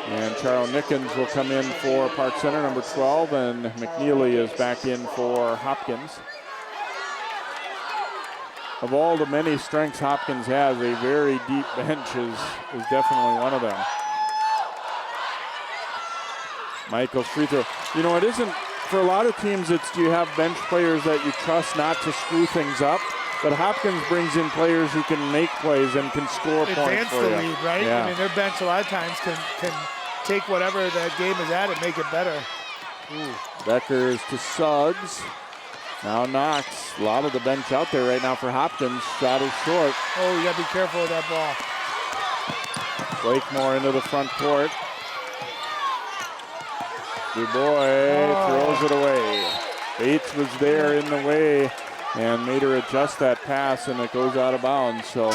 S1: And Charo Nickens will come in for Park Center, number 12, and McNeely is back in for Hopkins. Of all the many strengths Hopkins has, a very deep bench is definitely one of them. Michael's free throw. You know, it isn't, for a lot of teams, it's do you have bench players that you trust not to screw things up? But Hopkins brings in players who can make plays and can score points for you.
S2: Advance the lead, right?
S1: Yeah.
S2: I mean, their bench a lot of times can take whatever that game is at and make it better.
S1: Ooh. Bueckers to Suggs. Now Knox. A lot of the bench out there right now for Hopkins. Shot is short.
S2: Oh, you got to be careful with that ball.
S1: Blakemore into the front court. Du Bois throws it away. Bates was there in the way and made her adjust that pass, and it goes out of bounds. So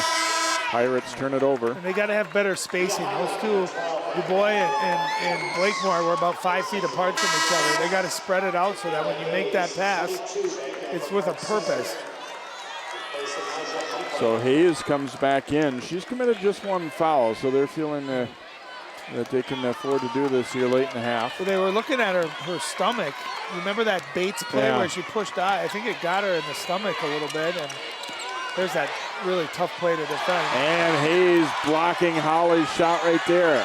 S1: Pirates turn it over.
S2: And they got to have better spacing. Those two, Du Bois and Blakemore, were about 5 feet apart from each other. They got to spread it out so that when you make that pass, it's with a purpose.
S1: So Hayes comes back in. She's committed just 1 foul, so they're feeling that they can afford to do this here late in the half.
S2: Well, they were looking at her stomach. Remember that Bates play where she pushed out? I think it got her in the stomach a little bit, and there's that really tough play to defend.
S1: And Hayes blocking Holly's shot right there.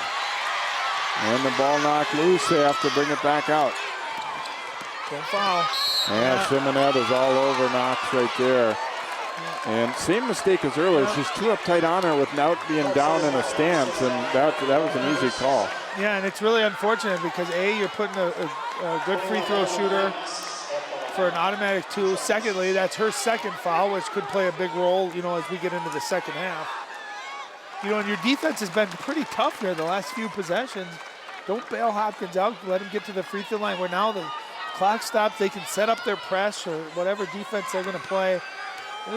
S1: And the ball knocked loose. They have to bring it back out.
S2: Don't foul.
S1: Yeah, Simonette is all over Knox right there. And same mistake as earlier. She's too uptight on her without being down in a stance, and that was an easy call.
S2: Yeah, and it's really unfortunate because A, you're putting a good free throw shooter for an automatic 2. Secondly, that's her second foul, which could play a big role, you know, as we get into the second half. You know, and your defense has been pretty tough here the last few possessions. Don't bail Hopkins out. Let him get to the free throw line where now the clock stops. They can set up their press or whatever defense they're going to play.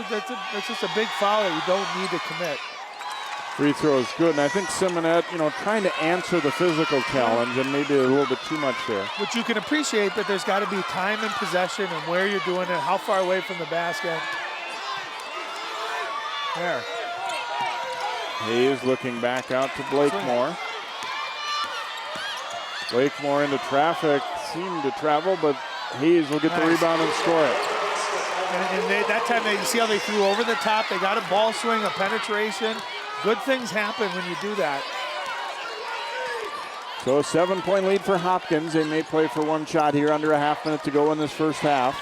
S2: That's just a big foul that you don't need to commit.
S1: Free throw is good, and I think Simonette, you know, trying to answer the physical challenge and maybe a little bit too much there.
S2: But you can appreciate that there's got to be time and possession and where you're doing it, how far away from the basket. There.
S1: Hayes looking back out to Blakemore. Blakemore into traffic, seemed to travel, but Hayes will get the rebound and score it.
S2: And that time, you see how they threw over the top. They got a ball swing, a penetration, Good things happen when you do that.
S1: So a 7-point lead for Hopkins. They may play for one shot here, under a half minute to go in this first half.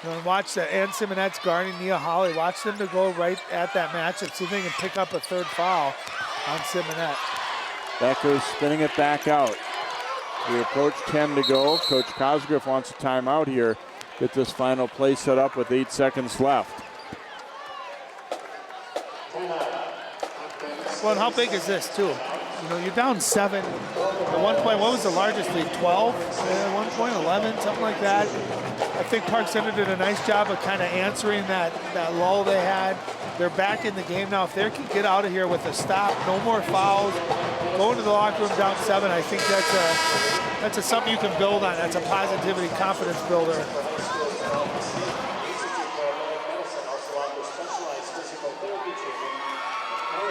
S2: And watch that. And Simonette's guarding Nia Holly. Watch them to go right at that matchup. See if they can pick up a third foul on Simonette.
S1: Bueckers spinning it back out. We approach 10 to go. Coach Cosgriff wants a timeout here. Get this final play set up with 8 seconds left.
S2: Well, and how big is this, too? You know, you're down 7. At one point, what was the largest lead? 12? At one point, 11, something like that. I think Park Center did a nice job of kind of answering that lull they had. They're back in the game now. If they can get out of here with a stop, no more fouls, go into the locker room down 7, I think that's something you can build on. That's a positivity, confidence builder.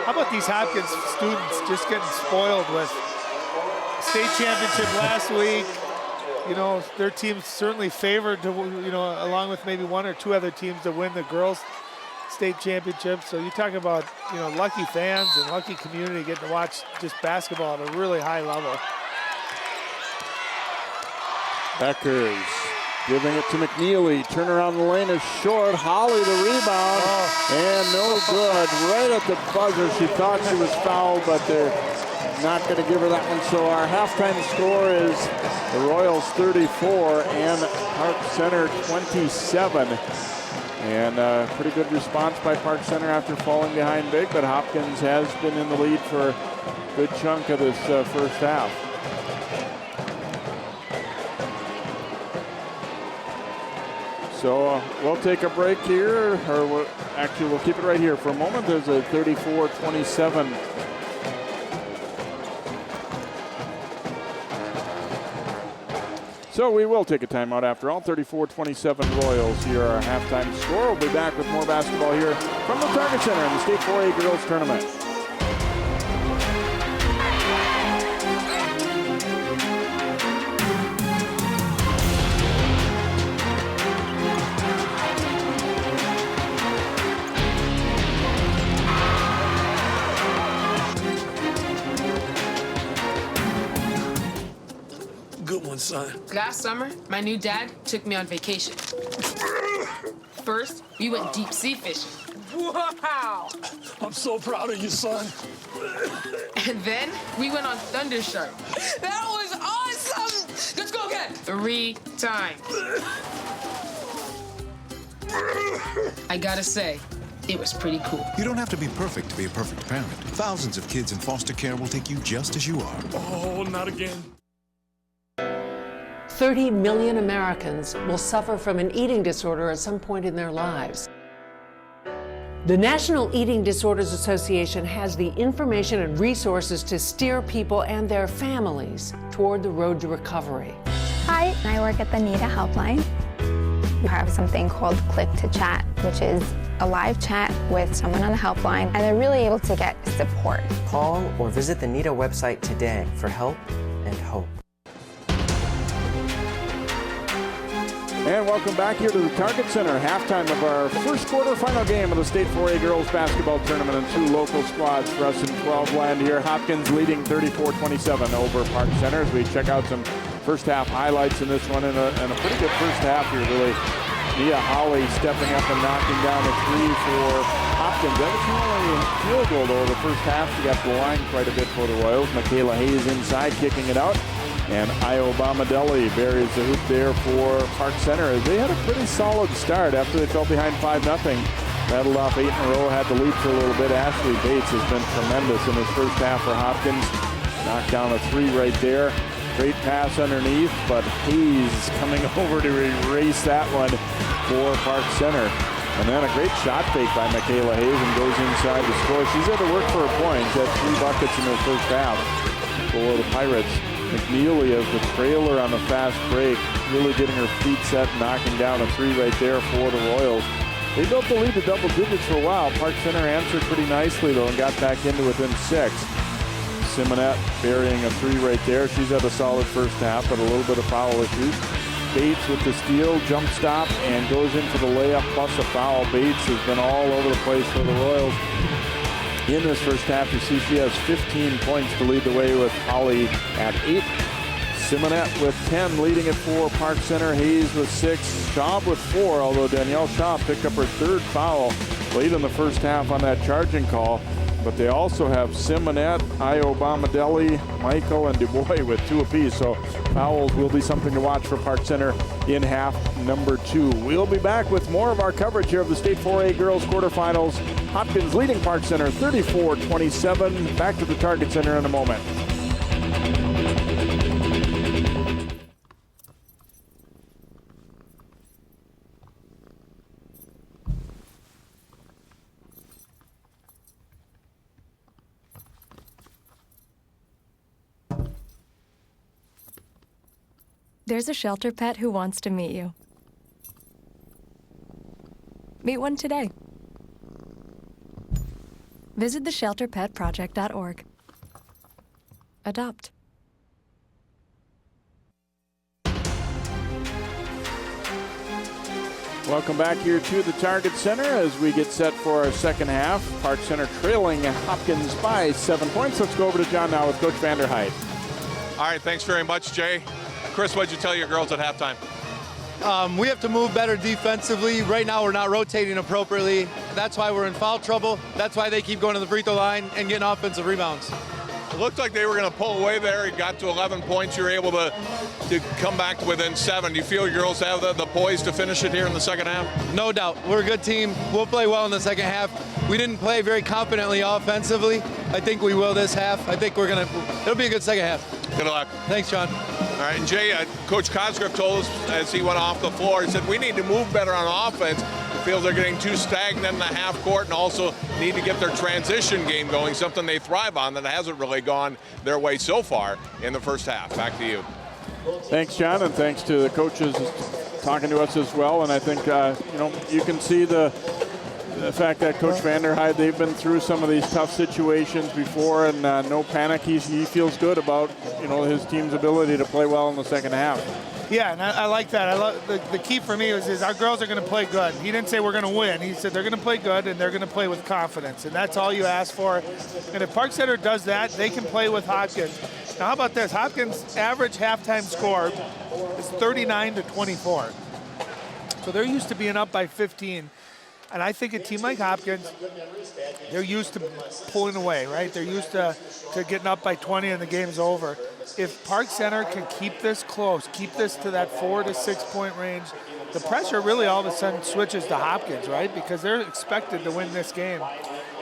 S2: How about these Hopkins students just getting spoiled with state championship last week? You know, their team's certainly favored to, you know, along with maybe 1 or 2 other teams to win the girls' state championship. So you talk about, you know, lucky fans and lucky community getting to watch just basketball at a really high level.
S1: Bueckers giving it to McNeely. Turnaround the lane is short. Holly the rebound. And no good. Right at the buzzer. She thought she was fouled, but they're not going to give her that one. So our halftime score is the Royals 34 and Park Center 27. And pretty good response by Park Center after falling behind big, but Hopkins has been in the lead for a good chunk of this first half. So we'll take a break here, or we'll keep it right here for a moment. There's a 34-27. So we will take a timeout after all. 34-27 Royals here, our halftime score. We'll be back with more basketball here from the Target Center in the State 4A Girls Tournament.
S8: Son.
S9: Last summer, my new dad took me on vacation. First, we went deep sea fishing. Wow!
S8: I'm so proud of you, son.
S9: And then we went on Thunder Shark. That was awesome! Let's go again. 3 times. I gotta say, it was pretty cool.
S10: You don't have to be perfect to be a perfect parent. Thousands of kids in foster care will take you just as you are.
S8: Oh, not again.
S11: 30 million Americans will suffer from an eating disorder at some point in their lives. The National Eating Disorders Association has the information and resources to steer people and their families toward the road to recovery.
S12: Hi, I work at the NEDA helpline. We have something called Click to Chat, which is a live chat with someone on the helpline, and they're really able to get support.
S13: Call or visit the NEDA website today for help and hope.
S1: And welcome back here to the Target Center. Halftime of our first quarterfinal game of the State 4A Girls Basketball Tournament, and 2 local squads for us in 12 land here. Hopkins leading 34-27 over Park Center as we check out some first half highlights in this one, and a pretty good first half here, really. Nia Holly stepping up and knocking down a 3 for Hopkins. That was her only field goal though the first half. She got the line quite a bit for the Royals. Michaela Hayes inside kicking it out. And Io Bomadelli buries the hoop there for Park Center. They had a pretty solid start after they fell behind 5-0. Rattled off 8 in a row, had the lead for a little bit. Ashley Bates has been tremendous in his first half for Hopkins. Knocked down a 3 right there. Great pass underneath, but Hayes coming over to erase that one for Park Center. And then a great shot fake by Michaela Hayes and goes inside to score. She's had to work for a point. Had 3 buckets in her first half for the Pirates. McNeely as the trailer on the fast break, really getting her feet set, knocking down a 3 right there for the Royals. They built the lead to double digits for a while. Park Center answered pretty nicely though and got back into within 6. Simonette burying a 3 right there. She's had a solid first half, but a little bit of foul issues. Bates with the steal, jump stop, and goes in for the layup plus a foul. Bates has been all over the place for the Royals in this first half. You see she has 15 points to lead the way with Holly at 8. Simonette with 10, leading at 4. Park Center, Hayes with 6. Schaub with 4, although Danielle Schaub picked up her 3rd foul late in the first half on that charging call. But they also have Simonette, Io Bomadelli, Michael, and DuBois with 2 apiece. So fouls will be something to watch for Park Center in half number 2. We'll be back with more of our coverage here of the State 4A girls quarterfinals. Hopkins leading Park Center 34-27. Back to the Target Center in a moment.
S14: There's a shelter pet who wants to meet you. Meet one today. Visit theshelterpetproject.org. Adopt.
S1: Welcome back here to the Target Center as we get set for our second half. Park Center trailing Hopkins by 7 points. Let's go over to John now with Coach Vanderhyde.
S6: All right, thanks very much, Jay. Chris, what'd you tell your girls at halftime?
S15: We have to move better defensively. Right now, we're not rotating appropriately. That's why we're in foul trouble. That's why they keep going to the free throw line and getting offensive rebounds.
S6: It looked like they were going to pull away there. It got to 11 points. You were able to come back within 7. Do you feel your girls have the poise to finish it here in the second half?
S15: No doubt. We're a good team. We'll play well in the second half. We didn't play very confidently offensively. I think we will this half. I think it'll be a good second half.
S6: Good luck.
S15: Thanks, John.
S6: All right, and Jay, Coach Cosgrove told us as he went off the floor, he said, we need to move better on offense. He feels they're getting too stagnant in the half court and also need to get their transition game going, something they thrive on that hasn't really gone their way so far in the first half. Back to you.
S1: Thanks, John, and thanks to the coaches talking to us as well. And I think, you can see the fact that Coach Vanderhyde, they've been through some of these tough situations before, and no panic. He feels good about his team's ability to play well in the second half.
S2: Yeah, and I like that. I love the key for me is our girls are going to play good. He didn't say we're going to win. He said they're going to play good and they're going to play with confidence, and that's all you ask for. And if Park Center does that, they can play with Hopkins. Now, how about this? Hopkins' average halftime score is 39-24. So they're used to being up by 15. And I think a team like Hopkins, they're used to pulling away, right? They're used to getting up by 20 and the game's over. If Park Center can keep this close, keep this to that 4 to 6 point range, the pressure really all of a sudden switches to Hopkins, right? Because they're expected to win this game.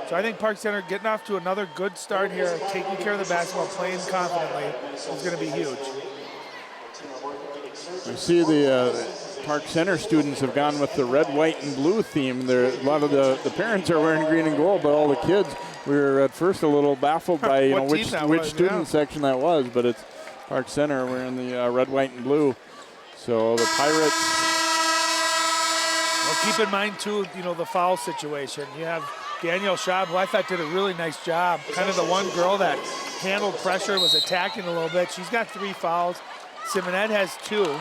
S2: So I think Park Center getting off to another good start here, taking care of the basketball, playing confidently is going to be huge.
S1: You see the Park Center students have gone with the red, white, and blue theme. A lot of the parents are wearing green and gold, but all the kids, we were at first a little baffled by which student section that was, but it's Park Center wearing the red, white, and blue. So the Pirates.
S2: Well, keep in mind too, the foul situation. You have Danielle Schaub, who I thought did a really nice job. Kind of the one girl that handled pressure, was attacking a little bit. She's got 3 fouls. Simonette has 2.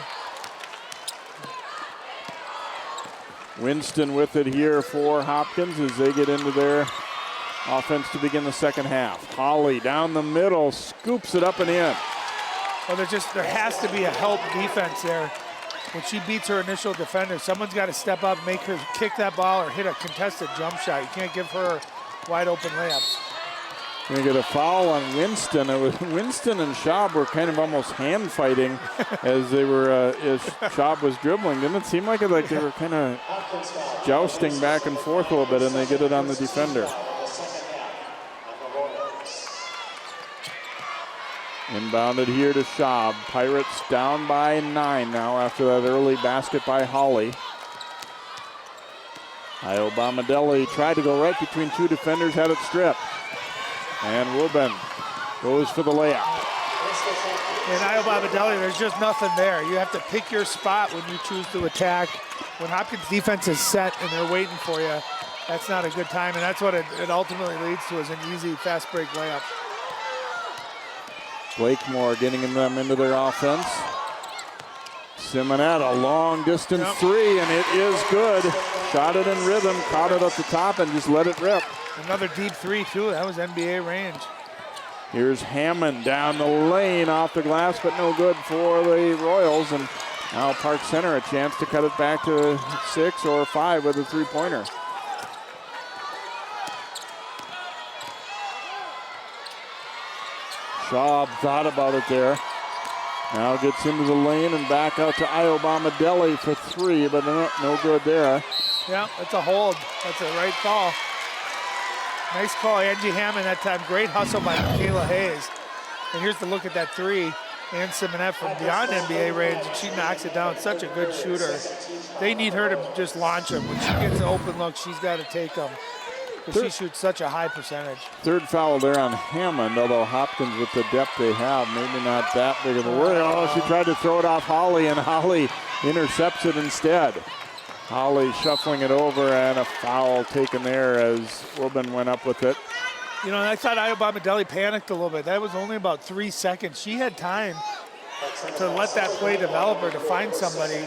S1: Winston with it here for Hopkins as they get into their offense to begin the second half. Holly down the middle, scoops it up and in.
S2: Well, there has to be a help defense there. When she beats her initial defender, someone's got to step up, make her kick that ball or hit a contested jump shot. You can't give her wide open layups.
S1: Gonna get a foul on Winston. It was Winston and Schaub were kind of almost hand fighting as they were as Schaub was dribbling. Didn't it seem like it? Like they were kind of jousting back and forth a little bit, and they get it on the defender. Inbounded here to Schaub. Pirates down by 9 now after that early basket by Holly. Io Bomadelli tried to go right between 2 defenders, had it stripped. And Wilben goes for the layup.
S2: And Io Bomadelli, there's just nothing there. You have to pick your spot when you choose to attack. When Hopkins' defense is set and they're waiting for you, that's not a good time, and that's what it ultimately leads to, is an easy fast break layup.
S1: Blakemore getting them into their offense. Simonette, a long distance three, and it is good. Shot it in rhythm, caught it at the top, and just let it rip.
S2: Another deep three, too. That was NBA range.
S1: Here's Hammond down the lane off the glass, but no good for the Royals. And now Park Center a chance to cut it back to 6 or 5 with a three-pointer. Schaub thought about it there. Now gets into the lane and back out to Iobamadeli for 3, but no good there.
S2: Yeah, that's a hold. That's a right call. Nice call, Angie Hammond that time. Great hustle by Michaela Hayes. And here's the look at that three. Ann Simonette from beyond NBA range, and she knocks it down. Such a good shooter. They need her to just launch them. When she gets an open look, she's got to take them. Because she shoots such a high percentage.
S1: Third foul there on Hammond, although Hopkins, with the depth they have, maybe not that big of a worry. Oh, she tried to throw it off Holly, and Holly intercepts it instead. Holly shuffling it over, and a foul taken there as Wilburn went up with it.
S2: You know, I thought Iobamadeli panicked a little bit. That was only about 3 seconds. She had time to let that play develop or to find somebody.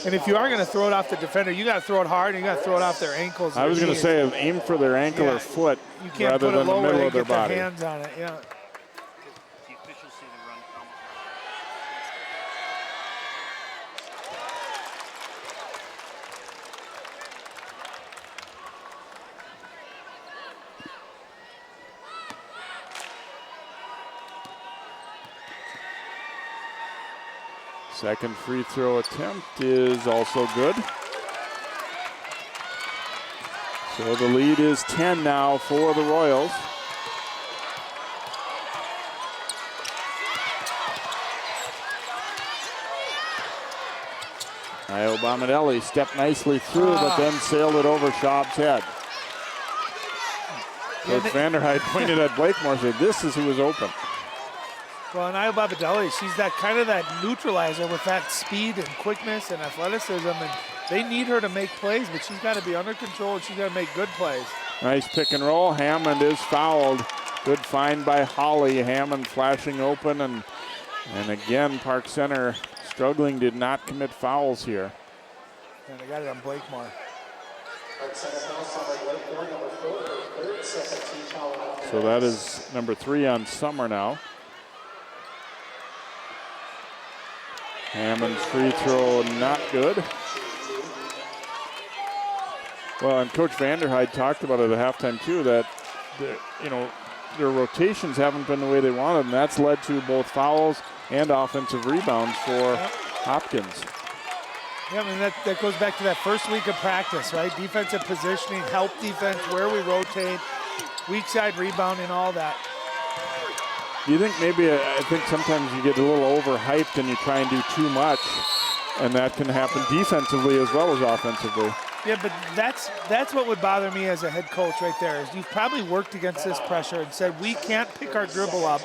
S2: And if you are going to throw it off the defender, you got to throw it hard, and you got to throw it off their ankles.
S1: I was going to say, aim for their ankle or foot rather than the middle of their body.
S2: Hands on it, yeah.
S1: Second free throw attempt is also good. So the lead is 10 now for the Royals. Iobamadeli stepped nicely through, but then sailed it over Schaub's head. Coach Vanderhyde pointed at Blakemore and said, this is who was open.
S2: Well, and Iobamadeli, she's that kind of that neutralizer with that speed and quickness and athleticism, and they need her to make plays, but she's got to be under control and she's got to make good plays.
S1: Nice pick and roll. Hammond is fouled. Good find by Holly. Hammond flashing open, and again, Park Center struggling, did not commit fouls here.
S2: And they got it on Blakemore.
S1: So that is number 3 on Summer now. Hammond's free throw not good. Well, and Coach Vanderhyde talked about it at halftime too, that their rotations haven't been the way they wanted, and that's led to both fouls and offensive rebounds for Hopkins.
S2: Yeah, I mean, that goes back to that first week of practice, right? Defensive positioning, help defense, where we rotate, weak side rebounding, all that.
S1: Do you think maybe, I think sometimes you get a little overhyped and you try and do too much, and that can happen defensively as well as offensively?
S2: Yeah, but that's what would bother me as a head coach right there, is you've probably worked against this pressure and said, we can't pick our dribble up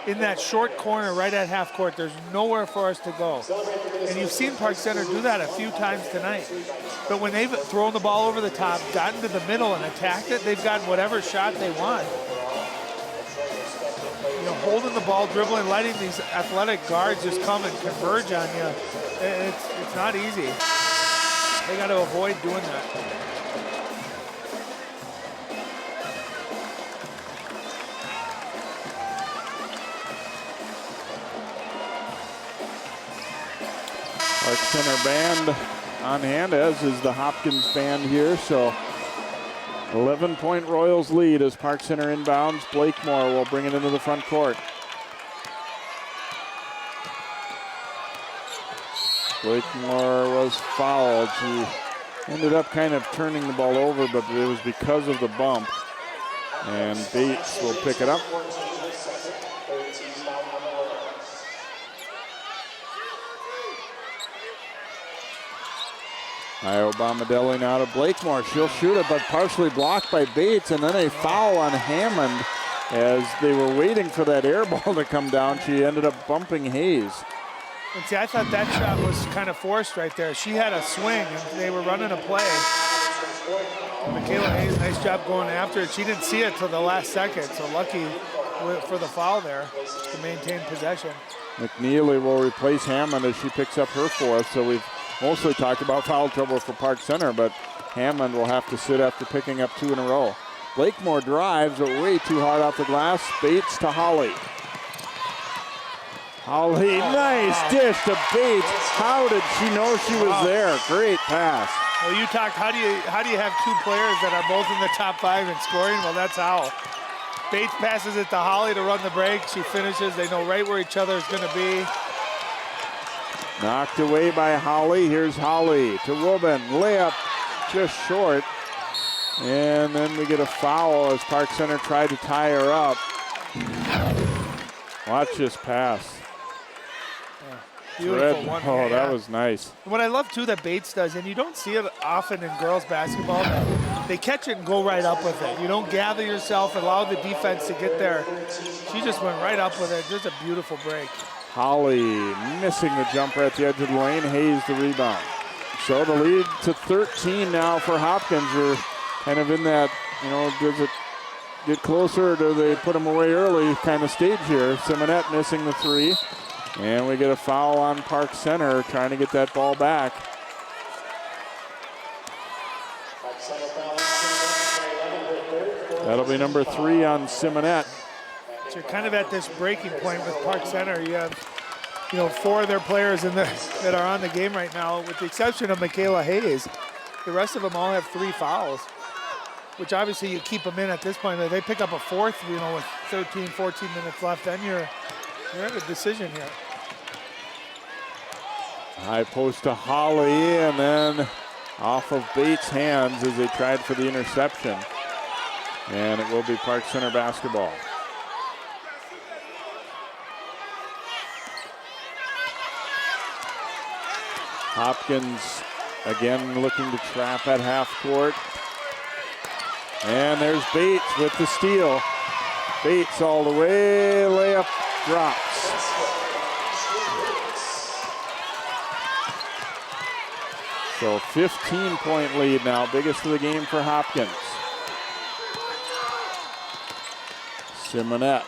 S2: in that short corner right at half court. There's nowhere for us to go. And you've seen Park Center do that a few times tonight. But when they've thrown the ball over the top, gotten to the middle and attacked it, they've gotten whatever shot they want. Holding the ball, dribbling, letting these athletic guards just come and converge on you, it's not easy. They got to avoid doing that.
S1: Park Center band on hand, as is the Hopkins band here. So 11-point Royals lead as Park Center inbounds. Blakemore will bring it into the front court. Blakemore was fouled. She ended up kind of turning the ball over, but it was because of the bump. And Bates will pick it up. Iobamadeli now to Blakemore. She'll shoot it, but partially blocked by Bates, and then a foul on Hammond as they were waiting for that air ball to come down. She ended up bumping Hayes.
S2: And see, I thought that shot was kind of forced right there. She had a swing, and they were running a play. Michaela Hayes, nice job going after it. She didn't see it till the last second, so lucky for the foul there to maintain possession.
S1: McNeely will replace Hammond as she picks up her 4th. So we've mostly talked about foul trouble for Park Center, but Hammond will have to sit after picking up 2 in a row. Blakemore drives, but way too hard off the glass. Bates to Holly. Holly, nice dish to Bates. How did she know she was there? Great pass.
S2: Well, you talked, how do you have 2 players that are both in the top 5 in scoring? Well, that's how. Bates passes it to Holly to run the break. She finishes. They know right where each other is going to be.
S1: Knocked away by Holly. Here's Holly to Woban. Layup just short. And then we get a foul as Park Center tried to tie her up. Watch this pass.
S2: Beautiful one.
S1: Oh, that was nice.
S2: What I love too that Bates does, and you don't see it often in girls basketball, they catch it and go right up with it. You don't gather yourself and allow the defense to get there. She just went right up with it. Just a beautiful break.
S1: Holly missing the jumper at the edge of the lane. Hayes the rebound. So the lead to 13 now for Hopkins. We're kind of in that, does it get closer or do they put them away early kind of stage here. Simonette missing the 3. And we get a foul on Park Center trying to get that ball back. That'll be number 3 on Simonette.
S2: So you're kind of at this breaking point with Park Center. You have, 4 of their players that are on the game right now, with the exception of Michaela Hayes. The rest of them all have 3 fouls, which obviously you keep them in at this point. If they pick up a 4th, with 13, 14 minutes left, then you're in a decision here.
S1: High post to Holly, and then off of Bates' hands as they tried for the interception. And it will be Park Center basketball. Hopkins again looking to trap at half court. And there's Bates with the steal. Bates all the way, layup drops. So 15-point lead now, biggest of the game for Hopkins. Simonette.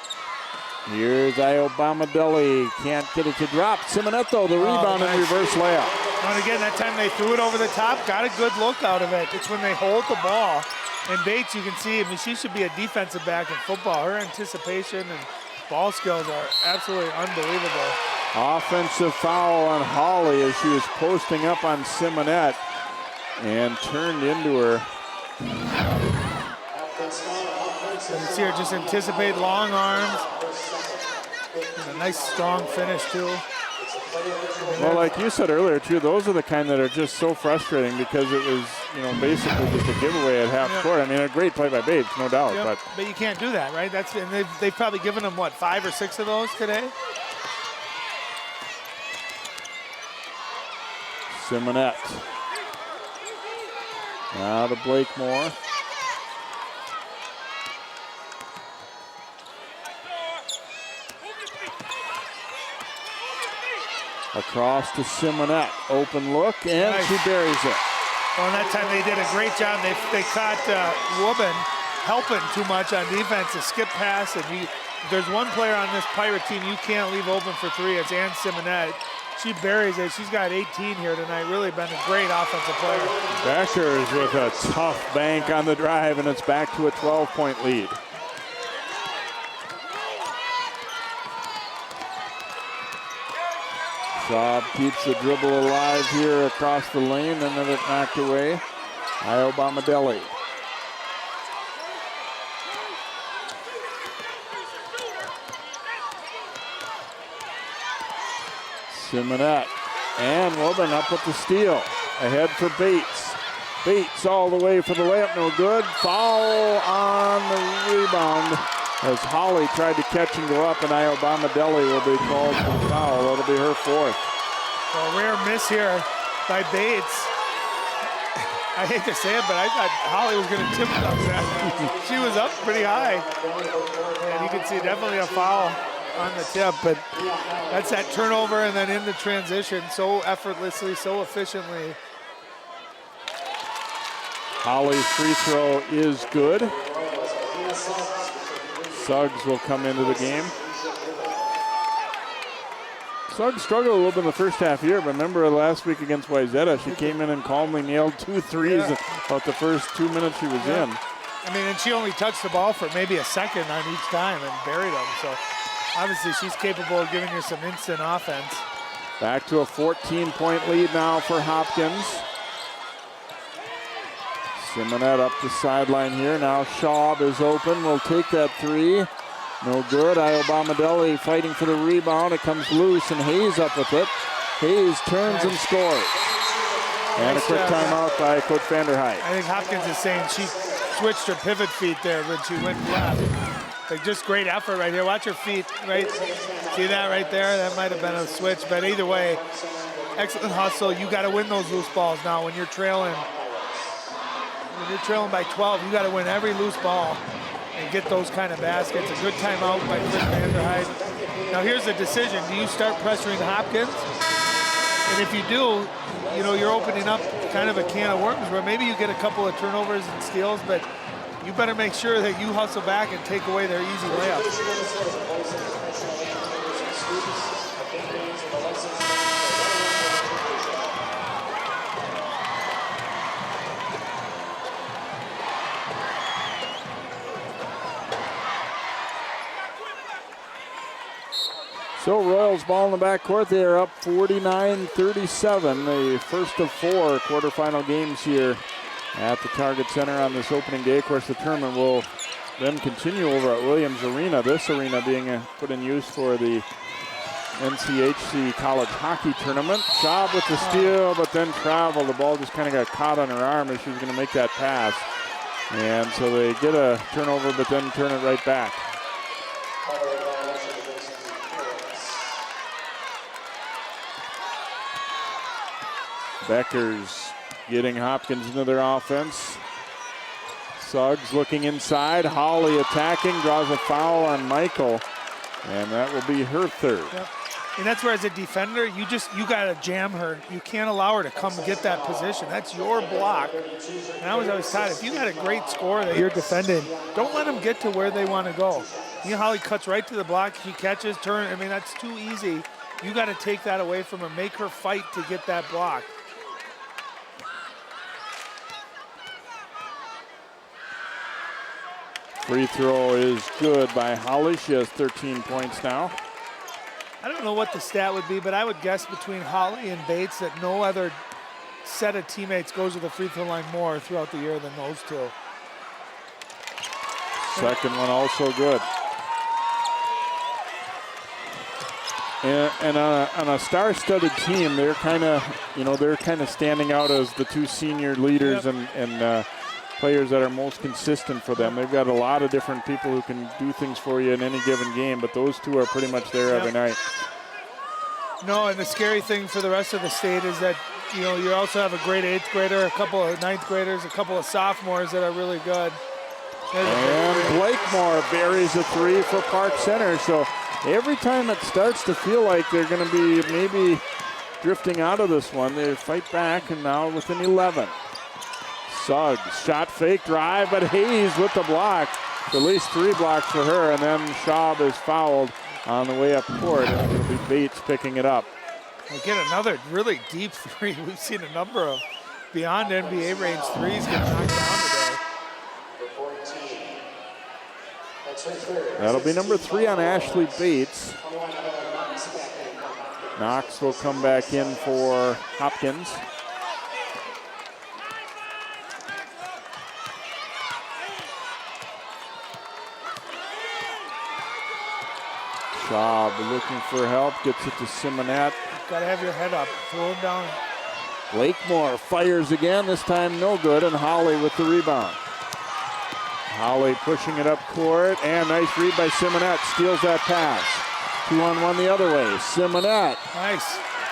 S1: Here's Iobamadeli. Can't get it to drop. Simonette, though, the rebound and reverse layup.
S2: And again, that time they threw it over the top, got a good look out of it. It's when they hold the ball. And Bates, you can see, she should be a defensive back in football. Her anticipation and ball skills are absolutely unbelievable.
S1: Offensive foul on Holly as she was posting up on Simonette and turned into her.
S2: And you see her just anticipate long arms. And a nice strong finish too.
S1: Well, like you said earlier too, those are the kind that are just so frustrating because it was, basically just a giveaway at half court. A great play by Bates, no doubt.
S2: But you can't do that, right? And they've probably given them, 5 or 6 of those today?
S1: Simonette. Now to Blakemore. Across to Simonette. Open look, and nice. She buries it.
S2: Well, and that time they did a great job. They caught Woban helping too much on defense. A skip pass, and there's one player on this Pirate team you can't leave open for 3. It's Ann Simonette. She buries it. She's got 18 here tonight. Really been a great offensive player.
S1: Bueckers with a tough bank on the drive, and it's back to a 12-point lead. Schaub keeps the dribble alive here across the lane, and then it knocked away. Iobamadeli. Simonette and Woban up with the steal. Ahead for Bates. Bates all the way for the layup, no good. Foul on the rebound as Holly tried to catch and go up, and Iobamadeli will be called for the foul. That'll be her 4th.
S2: Well, rare miss here by Bates. I hate to say it, but I thought Holly was going to tip up that. She was up pretty high. And you can see definitely a foul on the tip, but that's that turnover and then into transition so effortlessly, so efficiently.
S1: Holly's free throw is good. Suggs will come into the game. Suggs struggled a little bit in the first half here, but remember last week against Wayzata, she came in and calmly nailed 2 threes about the first 2 minutes she was in.
S2: I mean, and she only touched the ball for maybe a second on each time and buried them. So obviously she's capable of giving you some instant offense.
S1: Back to a 14-point lead now for Hopkins. Simonette up the sideline here. Now Schaub is open. Will take that 3. No good. Iobamadeli fighting for the rebound. It comes loose, and Hayes up with it. Hayes turns and scores. And a quick timeout by Coach Vanderhyde.
S2: I think Hopkins is saying she switched her pivot feet there when she went left. Like, just great effort right here. Watch her feet, right? See that right there? That might have been a switch, but either way, excellent hustle. You got to win those loose balls now when you're trailing. When you're trailing by 12, you got to win every loose ball and get those kind of baskets. A good timeout by Chris Vanderhyde. Now here's the decision. Do you start pressuring Hopkins? And if you do, you know, you're opening up kind of a can of worms where maybe you get a couple of turnovers and steals, but you better make sure that you hustle back and take away their easy layups.
S1: So Royals ball in the backcourt. They are up 49-37. The first of 4 quarterfinal games here at the Target Center on this opening day. Of course, the tournament will then continue over at Williams Arena. This arena being put in use for the NCHC College Hockey Tournament. Schaub with the steal, but then travel. The ball just kind of got caught on her arm as she was going to make that pass. And so they get a turnover, but then turn it right back. Bueckers getting Hopkins into their offense. Suggs looking inside. Holly attacking, draws a foul on Michael, and that will be her 3rd.
S2: Yep. And that's where, as a defender, you got to jam her. You can't allow her to come get that position. That's your block. And I was always taught, if you got a great scorer that you're defending, don't let them get to where they want to go. You know, Holly cuts right to the block. She catches, turn. I mean, that's too easy. You got to take that away from her. Make her fight to get that block.
S1: Free throw is good by Holly. She has 13 points now.
S2: I don't know what the stat would be, but I would guess between Holly and Bates that no other set of teammates goes to the free throw line more throughout the year than those two.
S1: Second one also good. And on a star-studded team, they're kind of standing out as the 2 senior leaders and players that are most consistent for them. They've got a lot of different people who can do things for you in any given game, but those 2 are pretty much there every night.
S2: No, and the scary thing for the rest of the state is that, you know, you also have a great 8th grader, a couple of 9th graders, a couple of sophomores that are really good.
S1: And Blakemore buries a 3 for Park Center. So every time it starts to feel like they're going to be maybe drifting out of this one, they fight back, and now within 11. Suggs, shot fake, drive, but Hayes with the block. At least 3 blocks for her, and then Schaub is fouled on the way up court, and it'll be Bates picking it up.
S2: Again, another really deep 3. We've seen a number of beyond NBA range 3s get knocked down today.
S1: That'll be number 3 on Ashley Bates. Knox will come back in for Hopkins. Schaub looking for help, gets it to Simonette.
S2: Got to have your head up, throw him down.
S1: Blakemore fires again, this time no good, and Holly with the rebound. Holly pushing it up court, and nice read by Simonette, steals that pass. 2-on-1 the other way. Simonette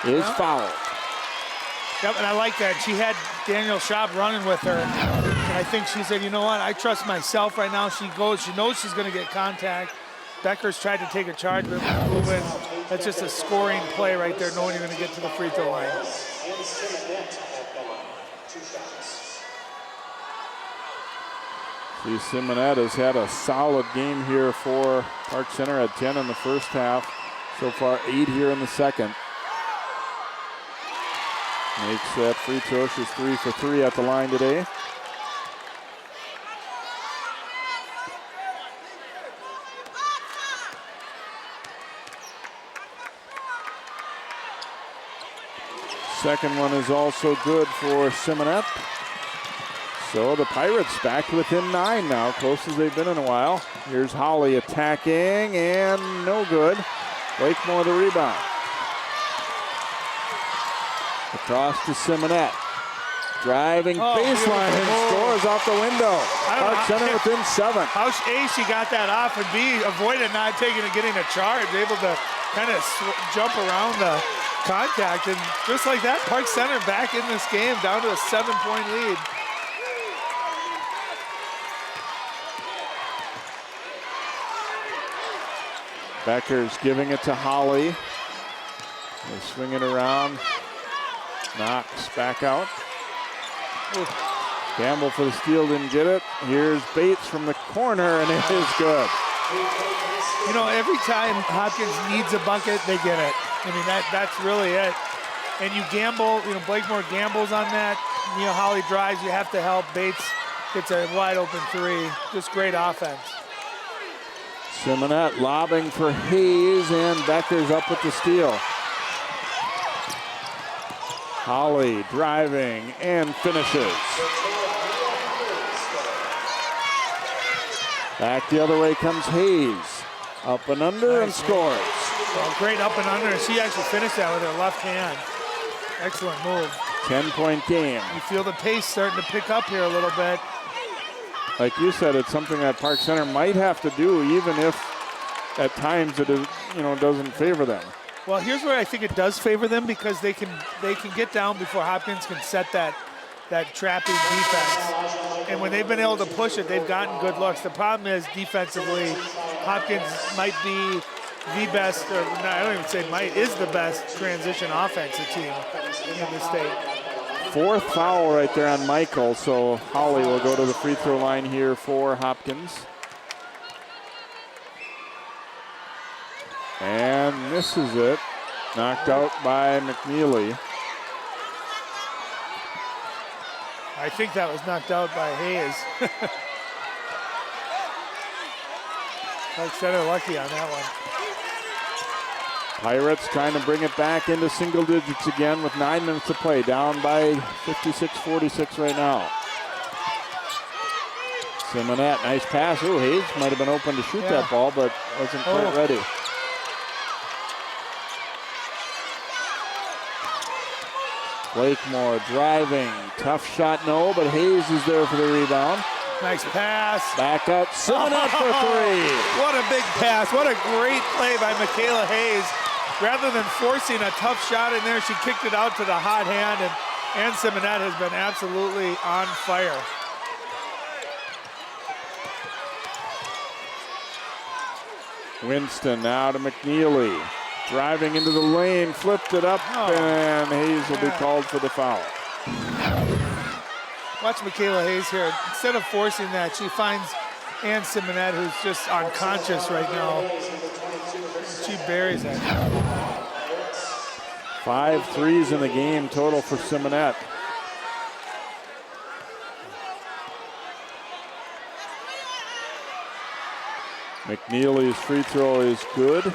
S1: is fouled.
S2: Yep, and I like that. She had Daniel Schaub running with her, and I think she said, you know what, I trust myself right now. She knows she's going to get contact. Bueckers tried to take a charge, but moving. That's just a scoring play right there, knowing you're going to get to the free throw line.
S1: See, Simonette has had a solid game here for Park Center at 10 in the first half. So far 8 here in the second. Makes that free throw. She's 3 for 3 at the line today. Second one is also good for Simonette. So the Pirates back to within 9 now, close as they've been in a while. Here's Holly attacking, and no good. Blakemore the rebound. Across to Simonette. Driving baseline and scores out the window. Park Center within 7.
S2: How A, she got that off, and B, avoided not getting a charge, able to kind of jump around the contact, and just like that, Park Center back in this game, down to a 7-point lead.
S1: Bueckers giving it to Holly. They swing it around. Knocks back out. Campbell for the steal, didn't get it. Here's Bates from the corner, and it is good.
S2: You know, every time Hopkins needs a bucket, they get it. I mean, that's really it. And you gamble, you know, Blakemore gambles on that. You know, Holly drives, you have to help. Bates gets a wide open 3. Just great offense.
S1: Simonette lobbing for Hayes, and Bueckers up with the steal. Holly driving and finishes. Back the other way comes Hayes. Up and under and scores.
S2: Well, great up and under. She actually finished that with her left hand. Excellent move.
S1: 10-point game.
S2: You feel the pace starting to pick up here a little bit.
S1: Like you said, it's something that Park Center might have to do, even if at times it is, you know, doesn't favor them.
S2: Well, here's where I think it does favor them, because they can get down before Hopkins can set that trapping defense. And when they've been able to push it, they've gotten good looks. The problem is defensively, Hopkins might be the best, or no, I don't even say might, is the best transition offensive team in the state.
S1: 4th foul right there on Michael, so Holly will go to the free throw line here for Hopkins. And misses it. Knocked out by McNeely.
S2: I think that was knocked out by Hayes. Park Center lucky on that one.
S1: Pirates trying to bring it back into single digits again with 9 minutes to play. Down by 56-46 right now. Simonette, nice pass. Ooh, Hayes might have been open to shoot that ball, but wasn't quite ready. Blakemore driving. Tough shot, no, but Hayes is there for the rebound.
S2: Nice pass.
S1: Back up, Simonette for 3.
S2: What a big pass. What a great play by Michaela Hayes. Rather than forcing a tough shot in there, she kicked it out to the hot hand, and Simonette has been absolutely on fire.
S1: Winston now to McNeely. Driving into the lane, flipped it up, and Hayes will be called for the foul.
S2: Watch Michaela Hayes here. Instead of forcing that, she finds Ann Simonette, who's just unconscious right now. She buries it.
S1: 5 threes in the game total for Simonette. McNeely's free throw is good.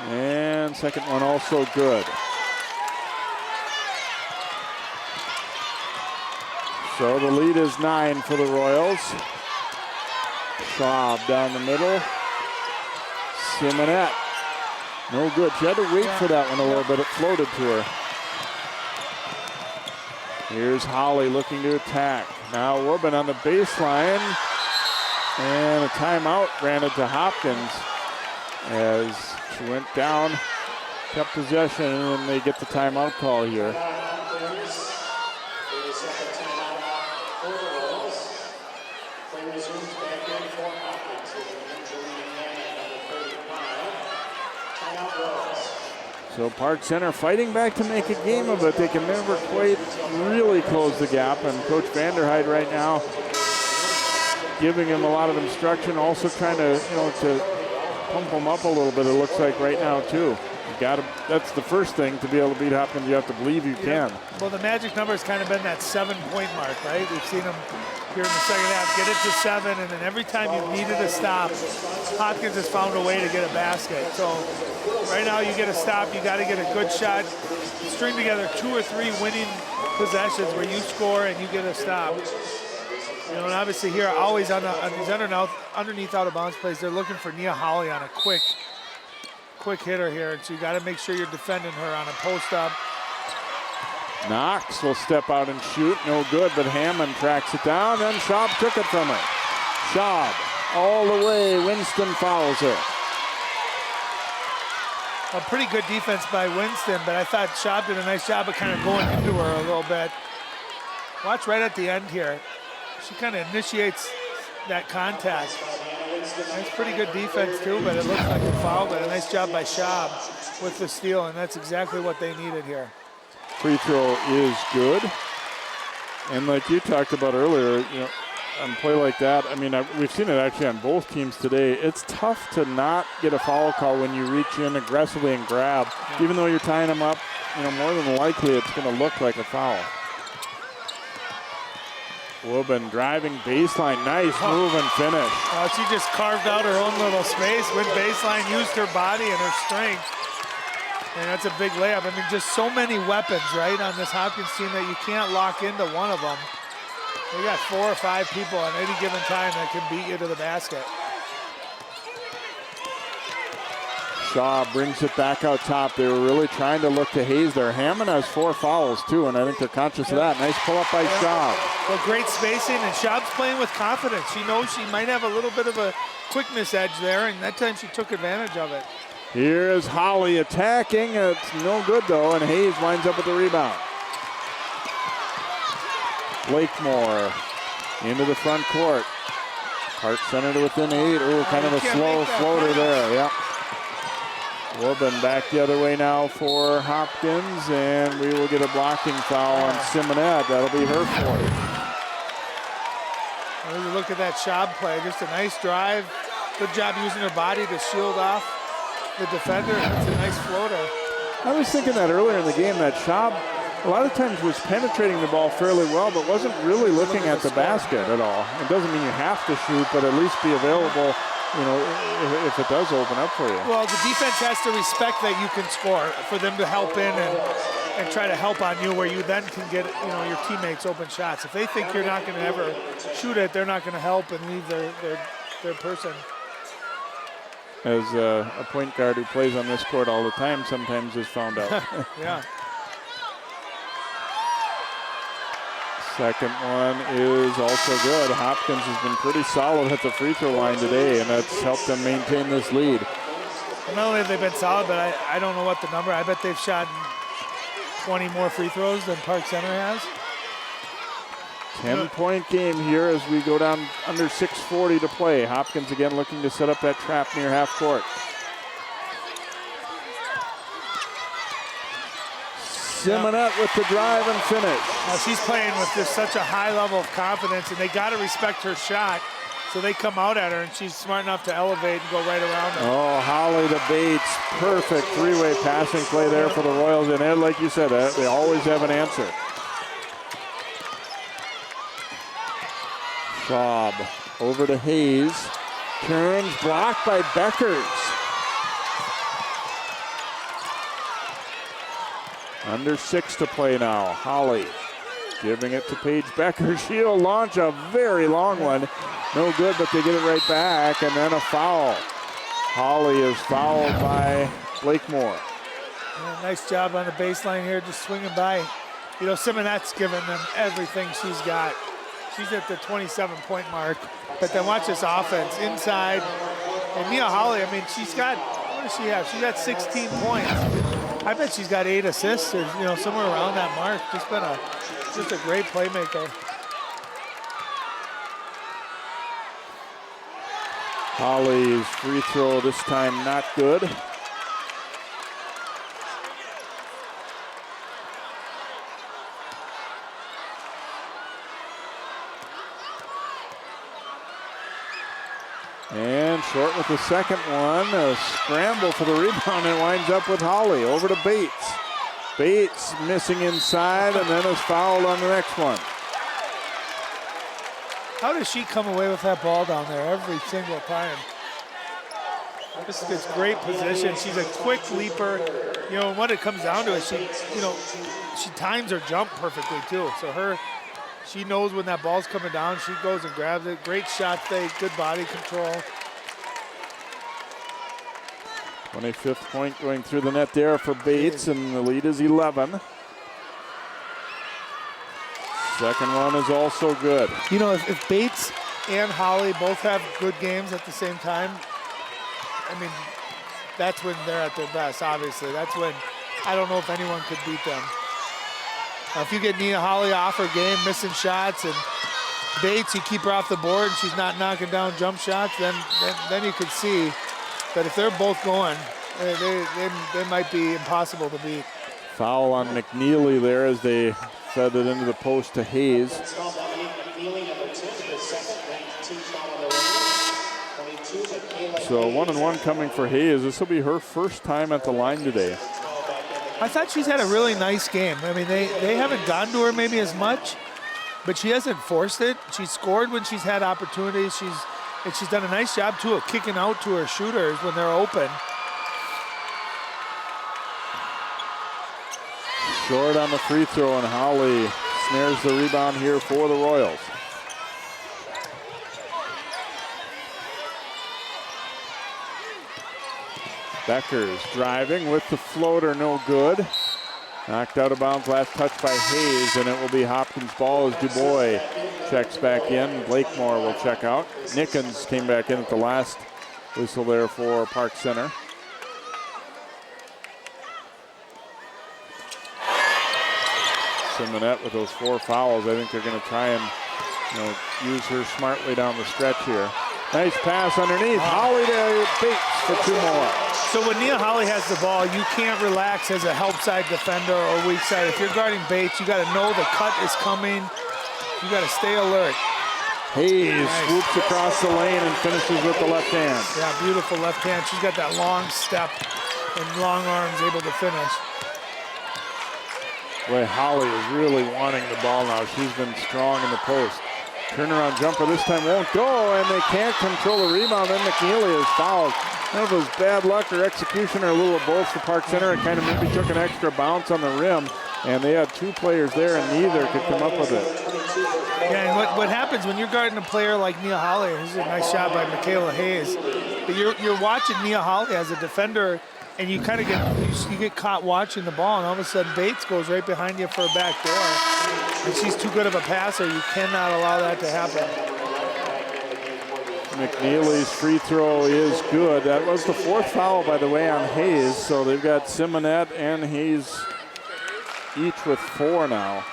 S1: And second one also good. So the lead is 9 for the Royals. Schwab down the middle. Simonette, no good. She had to wait for that one a little bit. It floated to her. Here's Holly looking to attack. Now Woburn on the baseline. And a timeout granted to Hopkins as she went down, kept possession, and then they get the timeout call here. So Park Center fighting back to make a game of it. They can never quite really close the gap. And Coach Vanderhyde right now giving him a lot of instruction, also trying to, to pump him up a little bit, it looks like right now too. That's the first thing to be able to beat Hopkins. You have to believe you can.
S2: Well, the magic number has kind of been that 7-point mark, right? We've seen them here in the second half get it to 7, and then every time you've needed a stop, Hopkins has found a way to get a basket. So right now you get a stop, you got to get a good shot, string together 2 or 3 winning possessions where you score and you get a stop. And obviously here, always on these underneath out of bounds plays, they're looking for Nia Holly on a quick hitter here, and so you got to make sure you're defending her on a post up.
S1: Knox will step out and shoot, no good, but Hammond tracks it down, and Schaub took it from her. Schaub all the way, Winston fouls her.
S2: A pretty good defense by Winston, but I thought Schaub did a nice job of kind of going into her a little bit. Watch right at the end here. She kind of initiates that contact. That's pretty good defense too, but it looks like a foul, but a nice job by Schaub with the steal, and that's exactly what they needed here.
S1: Free throw is good. And like you talked about earlier, on play like that, I mean, we've seen it actually on both teams today. It's tough to not get a foul call when you reach in aggressively and grab. Yeah. Even though you're tying them up, more than likely it's going to look like a foul. Woburn driving baseline, nice move and finish.
S2: She just carved out her own little space, went baseline, used her body and her strength. And that's a big layup. I mean, just so many weapons, right, on this Hopkins team that you can't lock into one of them. We got 4 or 5 people at any given time that can beat you to the basket.
S1: Shaw brings it back out top. They were really trying to look to Hayes there. Hammond has 4 fouls too, and I think they're conscious of that. Nice pull up by Shaw.
S2: Well, great spacing, and Schaub's playing with confidence. She knows she might have a little bit of a quickness edge there, and that time she took advantage of it.
S1: Here's Holly attacking. It's no good though, and Hayes winds up with the rebound. Blakemore into the front court. Park Center to within 8. Ooh, kind of a slow floater there. Yeah. Woburn back the other way now for Hopkins, and we will get a blocking foul on Simonette. That'll be her 4th.
S2: Well, look at that Schaub play. Just a nice drive. Good job using her body to shield off the defender. That's a nice floater.
S1: I was thinking that earlier in the game, that Schaub a lot of times was penetrating the ball fairly well, but wasn't really looking at the basket at all. It doesn't mean you have to shoot, but at least be available, if it does open up for you.
S2: Well, the defense has to respect that you can score for them to help in and try to help on you, where you then can get your teammates open shots. If they think you're not going to ever shoot it, they're not going to help and leave their person.
S1: As a point guard who plays on this court all the time sometimes is found out.
S2: Yeah.
S1: Second one is also good. Hopkins has been pretty solid at the free throw line today, and that's helped them maintain this lead.
S2: Not only have they been solid, but I don't know what the number. I bet they've shot 20 more free throws than Park Center has.
S1: 10-point game here as we go down under 6:40 to play. Hopkins again looking to set up that trap near half court. Simonette with the drive and finish.
S2: Well, she's playing with just such a high level of confidence, and they got to respect her shot. So they come out at her, and she's smart enough to elevate and go right around her.
S1: Oh, Holly to Bates. Perfect 3-way passing play there for the Royals. And Ed, like you said, they always have an answer. Schaub over to Hayes. Turns, blocked by Bueckers. Under 6 to play now. Holly giving it to Paige Bueckers. She'll launch a very long one. No good, but they get it right back, and then a foul. Holly is fouled by Blakemore.
S2: Yeah, nice job on the baseline here, just swinging by. Simonette's giving them everything she's got. She's at the 27-point mark, but then watch this offense inside. And Nia Holly, I mean, she's got, what does she have? She's got 16 points. I bet she's got 8 assists, or somewhere around that mark. Just a great playmaker.
S1: Holly's free throw this time not good. And short with the second one. A scramble for the rebound and winds up with Holly. Over to Bates. Bates missing inside and then is fouled on the next one.
S2: How does she come away with that ball down there every single time? This is great position. She's a quick leaper. You know, what it comes down to is she times her jump perfectly too. So she knows when that ball's coming down, she goes and grabs it. Great shot fake, good body control.
S1: 25th point going through the net there for Bates, and the lead is 11. Second one is also good.
S2: You know, if Bates and Holly both have good games at the same time, I mean, that's when they're at their best, obviously. That's when I don't know if anyone could beat them. Now, if you get Nia Holly off her game, missing shots, and Bates, you keep her off the board and she's not knocking down jump shots, then you could see that if they're both going, they might be impossible to beat.
S1: Foul on McNeely there as they fed it into the post to Hayes. So 1-1 coming for Hayes. This will be her first time at the line today.
S2: I thought she's had a really nice game. I mean, they haven't gone to her maybe as much, but she hasn't forced it. She's scored when she's had opportunities. She's done a nice job too of kicking out to her shooters when they're open.
S1: Short on the free throw, and Holly snares the rebound here for the Royals. Bueckers driving with the floater, no good. Knocked out of bounds, last touch by Hayes, and it will be Hopkins' ball as Dubois checks back in. Blakemore will check out. Nickens came back in at the last whistle there for Park Center. Simonette with those 4 fouls. I think they're going to try and use her smartly down the stretch here. Nice pass underneath. Holly to Bates for 2 more.
S2: So when Nia Holly has the ball, you can't relax as a help side defender or weak side. If you're guarding Bates, you got to know the cut is coming. You got to stay alert.
S1: Hayes swoops across the lane and finishes with the left hand.
S2: Yeah, beautiful left hand. She's got that long step and long arms, able to finish.
S1: Boy, Holly is really wanting the ball now. She's been strong in the post. Turnaround jumper this time won't go, and they can't control the rebound. Then McNeely is fouled. I don't know if it was bad luck or execution or a little of both for Park Center. It kind of maybe took an extra bounce on the rim, and they had 2 players there, and neither could come up with it.
S2: Yeah, and what happens when you're guarding a player like Nia Holly, this is a nice shot by Michaela Hayes, but you're watching Nia Holly as a defender, and you kind of get caught watching the ball, and all of a sudden Bates goes right behind you for a back door, and she's too good of a passer. You cannot allow that to happen.
S1: McNeely's free throw is good. That was the 4th foul, by the way, on Hayes. So they've got Simonette and Hayes each with 4 now.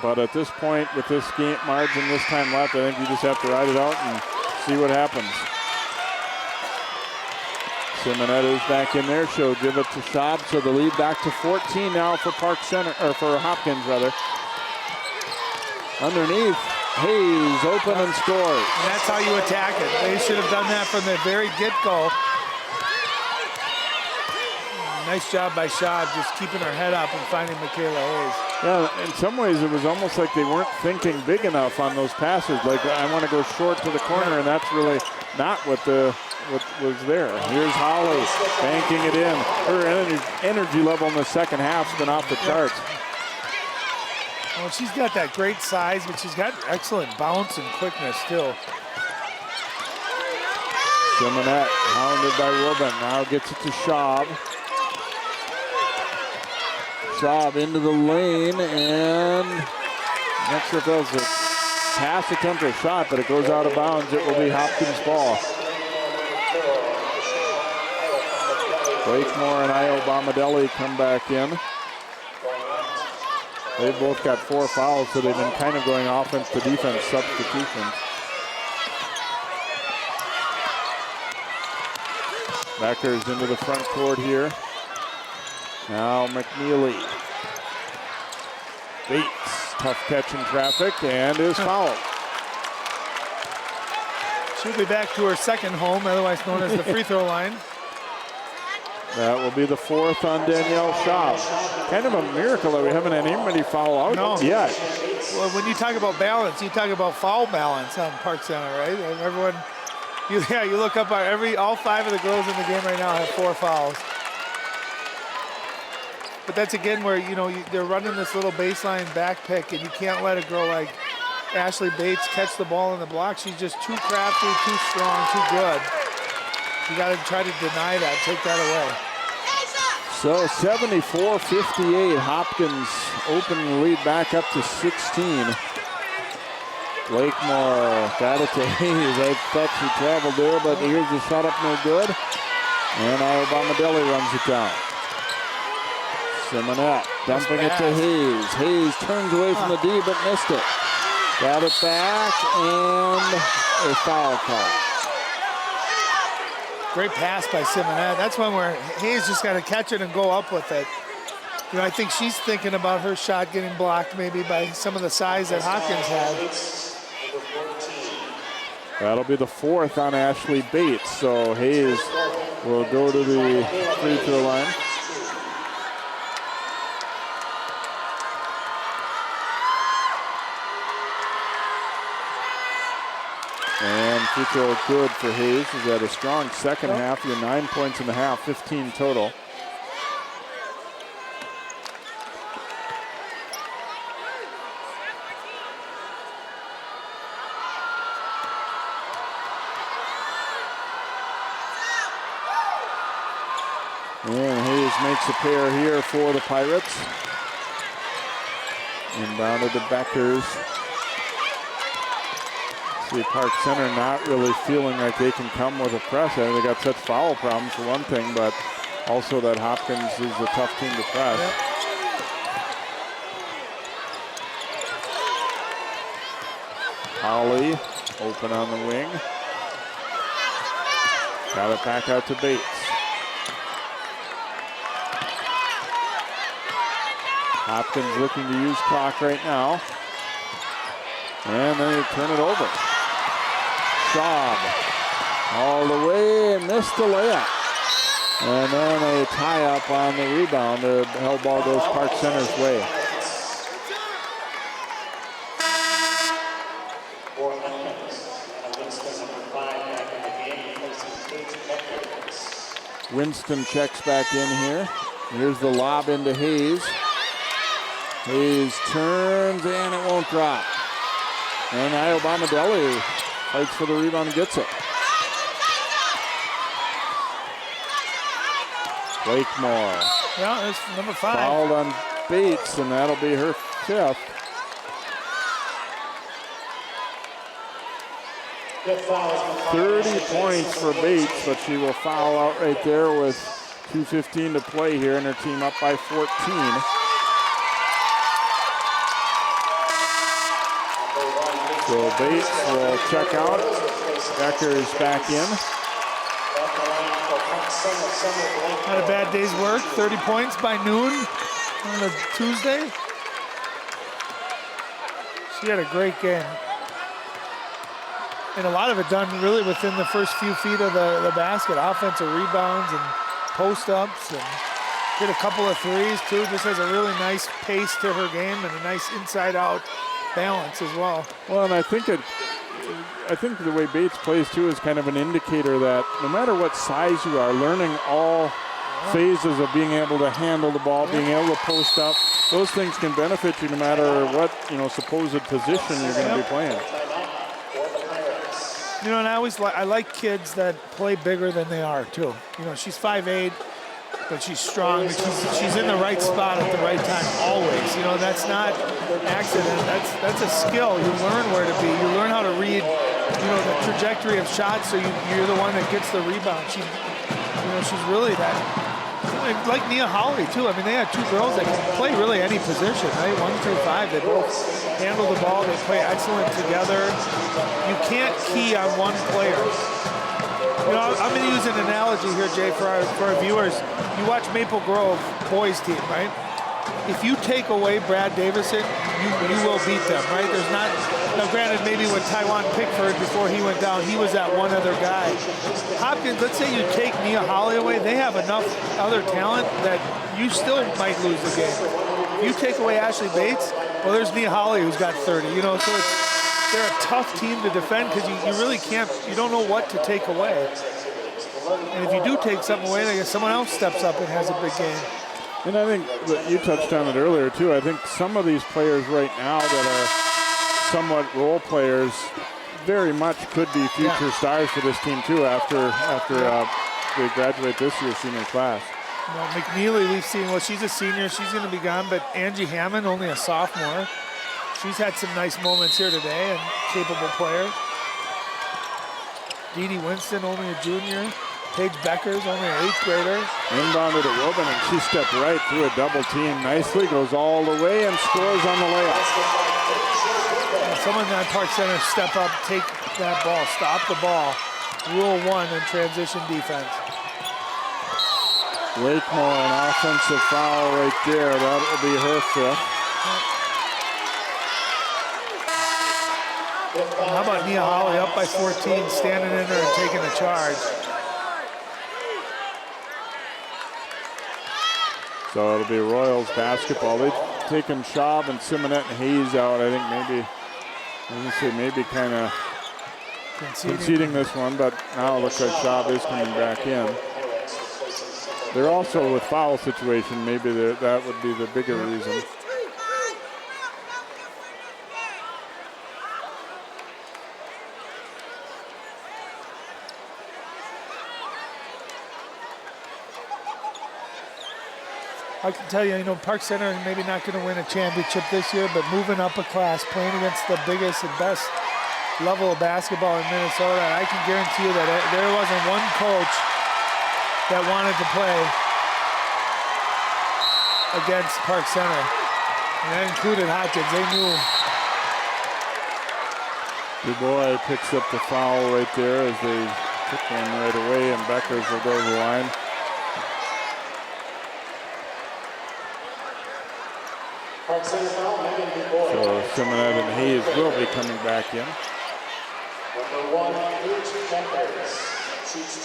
S1: But at this point, with this game margin this time left, I think you just have to ride it out and see what happens. Simonette is back in there. She'll give it to Schaub. So the lead back to 14 now for Park Center, or for Hopkins rather. Underneath. Hayes open and scores.
S2: And that's how you attack it. They should have done that from the very get-go. Nice job by Schaub, just keeping her head up and finding Michaela Hayes.
S1: Yeah, in some ways it was almost like they weren't thinking big enough on those passes. Like, I want to go short to the corner, and that's really not what was there. Here's Holly banking it in. Her energy level in the second half's been off the charts.
S2: Well, she's got that great size, but she's got excellent bounce and quickness too.
S1: Simonette hounded by Rubin. Now gets it to Schaub. Schaub into the lane, and not sure if that was a pass attempt or a shot, but it goes out of bounds. It will be Hopkins' ball. Blakemore and Io Bomadelli come back in. They've both got 4 fouls, so they've been kind of going offense to defense substitutions. Bueckers into the front court here. Now McNeely. Bates, tough catch in traffic, and is fouled.
S2: She'll be back to her second home, otherwise known as the free throw line.
S1: That will be the 4th on Danielle Schaub. Kind of a miracle that we haven't had anybody foul out yet.
S2: Well, when you talk about balance, you talk about foul balance on Park Center, right? And everyone, you look up all 5 of the girls in the game right now have 4 fouls. But that's again where, they're running this little baseline back pick, and you can't let a girl like Ashley Bates catch the ball in the block. She's just too crafty, too strong, too good. You got to try to deny that, take that away.
S1: So 74-58, Hopkins opening the lead back up to 16. Blakemore got it to Hayes. I thought she traveled there, but here's the shot up, no good. And Bomadelli runs it down. Simonette dumping it to Hayes. Hayes turns away from the D, but missed it. Got it back, and a foul call.
S2: Great pass by Simonette. That's one where Hayes just got to catch it and go up with it. I think she's thinking about her shot getting blocked maybe by some of the size that Hopkins had.
S1: That'll be the 4th on Ashley Bates. So Hayes will go to the free throw line. And free throw good for Hayes. He's had a strong second half. You're 9 points in the half, 15 total. And Hayes makes a pair here for the Pirates. Inbounded to Bueckers. See Park Center not really feeling like they can come with a press. I mean, they got such foul problems for one thing, but also that Hopkins is a tough team to press.
S2: Yep.
S1: Holly open on the wing. Got it back out to Bates. Hopkins looking to use clock right now. And then they turn it over. Schaub all the way and missed the layup. And then a tie up on the rebound. The hell ball goes Park Center's way. Winston checks back in here. Here's the lob into Hayes. Hayes turns and it won't drop. And Bomadelli fights for the rebound and gets it. Blakemore.
S2: Yeah, that's number 5.
S1: Fouled on Bates, and that'll be her 5th. .30 points for Bates, but she will foul out right there with 2:15 to play here, and her team up by 14. So Bates will check out. Bueckers back in.
S2: Had a bad day's work. 30 points by noon on a Tuesday. She had a great game. And a lot of it done really within the first few feet of the basket. Offensive rebounds and post-ups, and hit a couple of threes too. Just has a really nice pace to her game and a nice inside-out balance as well.
S1: Well, and I think the way Bates plays too is kind of an indicator that no matter what size you are, learning all phases of being able to handle the ball, being able to post up, those things can benefit you no matter what supposed position you're going to be playing.
S2: And I like kids that play bigger than they are too. She's 5'8", but she's strong. But she's in the right spot at the right time always. That's not accident. That's a skill. You learn where to be. You learn how to read, the trajectory of shots, so you're the one that gets the rebound. She's really that. Like Nia Hawley too. I mean, they had 2 girls that can play really any position, right? 1 through 5. They both handle the ball. They play excellent together. You can't key on one player. I'm going to use an analogy here, Jay, for our viewers. You watch Maple Grove boys team, right? if you take away Brad Davison, you will beat them, right? There's not, now granted, maybe with Tywan Pickford before he went down, he was that one other guy. Hopkins, let's say you take Nia Holly away, they have enough other talent that you still might lose the game. If you take away Ashley Bates, well, there's Nia Holly who's got 30, you know, so they're a tough team to defend because you really can't, you don't know what to take away. And if you do take something away, I guess someone else steps up and has a big game.
S1: And I think that you touched on it earlier too. I think some of these players right now that are somewhat role players very much could be future stars for this team too after they graduate this year's senior class.
S2: Well, McNeely, we've seen, well, she's a senior, she's going to be gone, but Angie Hammond, only a sophomore. She's had some nice moments here today and capable player. Dee Dee Winston, only a junior. Paige Bueckers, only an 8th grader.
S1: Inbounded to Robin, and she stepped right through a double team nicely, goes all the way and scores on the layup.
S2: Someone at Park Center step up, take that ball, stop the ball. Rule 1 in transition defense.
S1: Lakemore, an offensive foul right there. That will be her 5th.
S2: How about Nia Holly up by 14, standing in there and taking the charge.
S1: So it'll be Royals basketball. They've taken Schaub and Simonette and Hayes out. I think maybe kind of conceding this one, but now it looks like Schaub is coming back in. They're also with foul situation. Maybe that would be the bigger reason.
S2: I can tell you, Park Center is maybe not going to win a championship this year, but moving up a class, playing against the biggest and best level of basketball in Minnesota, I can guarantee you that there wasn't one coach that wanted to play against Park Center. And that included Hopkins. They knew.
S1: Dubois picks up the foul right there as they took one right away, and Bueckers will go to the line. So Simonette and Hayes will be coming back in.
S16: Number 1, Paige Bueckers, shoots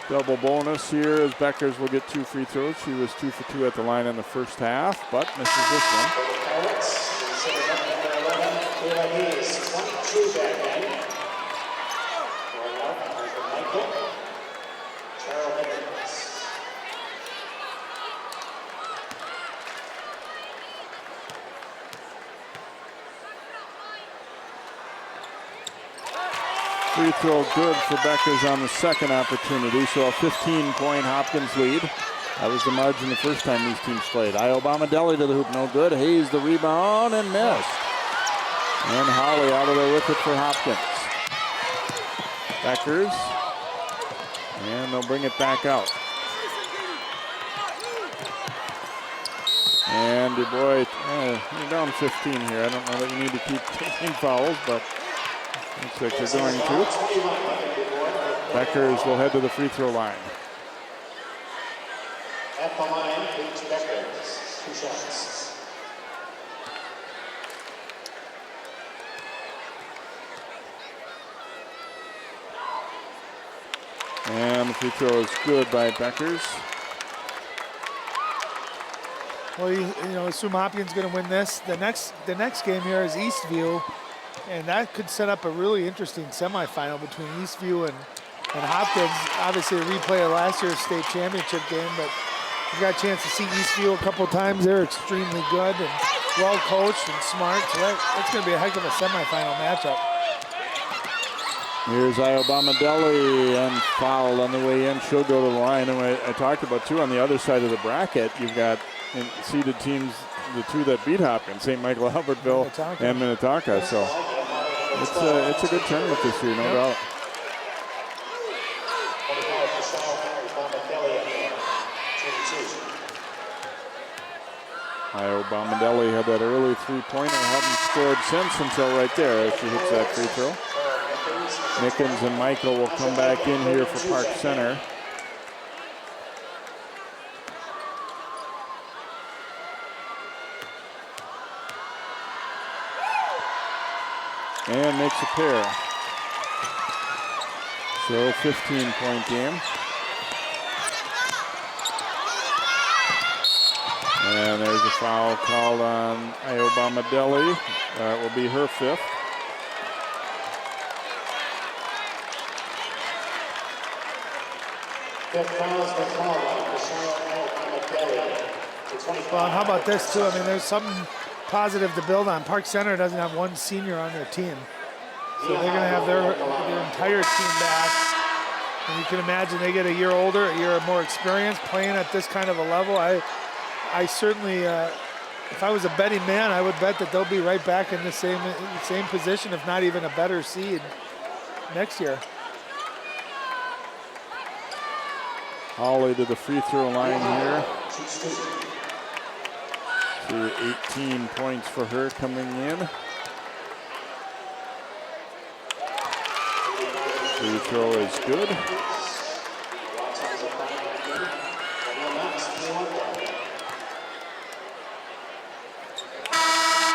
S16: 2.
S1: Double bonus here as Bueckers will get 2 free throws. She was 2 for 2 at the line in the first half, but misses this one.
S16: Number 11, Hayes, 22 back in. Michael, Charles Higgins.
S1: Free throw good for Bueckers on the second opportunity, so a 15-point Hopkins lead. That was the margin the first time these teams played. Bomadelli to the hoop, no good. Hayes the rebound and missed. And Holly out of there with it for Hopkins. Bueckers, and they'll bring it back out. And Dubois, you're down 15 here. I don't know that you need to keep taking fouls, but looks like they're going to. Bueckers will head to the free throw line.
S16: At the line, Paige Bueckers, 2 shots.
S1: And the free throw is good by Bueckers.
S2: Well, assume Hopkins going to win this. The next game here is Eastview, and that could set up a really interesting semifinal between Eastview and Hopkins. Obviously, a replay of last year's state championship game, but you've got a chance to see Eastview a couple of times. They're extremely good and well coached and smart. So that's going to be a heck of a semifinal matchup.
S1: Here's Bomadelli, and fouled on the way in. She'll go to the line. And I talked about, too, on the other side of the bracket, you've got seeded teams, the 2 that beat Hopkins, St. Michael Albertville and Minnetonka. So it's a good tournament this year, no doubt. Bomadelli had that early 3-pointer, hadn't scored since until right there as she hits that free throw. Nickens and Michael will come back in here for Park Center. and makes a pair. So 15-point game. And there's a foul called on Iobamadelli. That will be her 5th.
S2: Well, and how about this too? I mean, there's something positive to build on. Park Center doesn't have one senior on their team. So they're going to have their entire team back. And you can imagine they get a year older, a year of more experience playing at this kind of a level. I certainly, if I was a betting man, I would bet that they'll be right back in the same position, if not even a better seed next year.
S1: Holly to the free throw line here. So 18 points for her coming in. Free throw is good.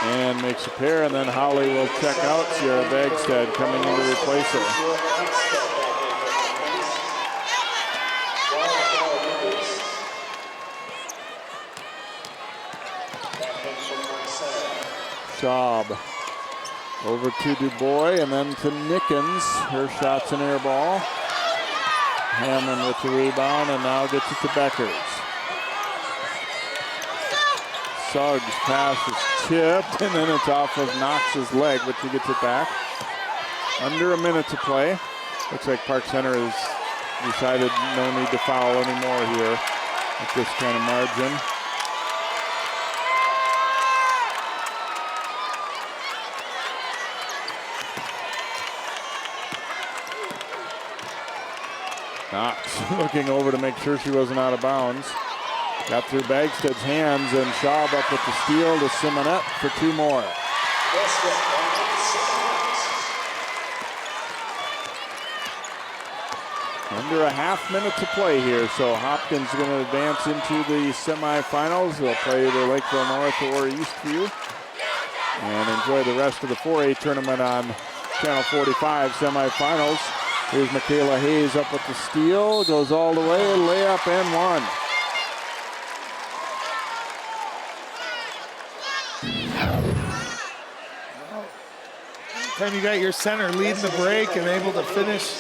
S1: And makes a pair, and then Holly will check out. Sierra Bagstead coming in to replace her. Schaub over to Dubois and then to Nickens. Her shot's an air ball. Hammond with the rebound and now gets it to Bueckers. Suggs pass is tipped and then it's off of Knox's leg, but she gets it back. Under a minute to play. Looks like Park Center has decided no need to foul anymore here at this kind of margin. Knox looking over to make sure she wasn't out of bounds. Got through Bagstead's hands and Schaub up with the steal to Simonet for 2 more. Under a half minute to play here, so Hopkins going to advance into the semifinals. They'll play either Lakeville North or Eastview. And enjoy the rest of the 4A tournament on Channel 45 semifinals. Here's Michaela Hayes up with the steal, goes all the way, layup and one.
S2: Anytime you got your center leading the break and able to finish,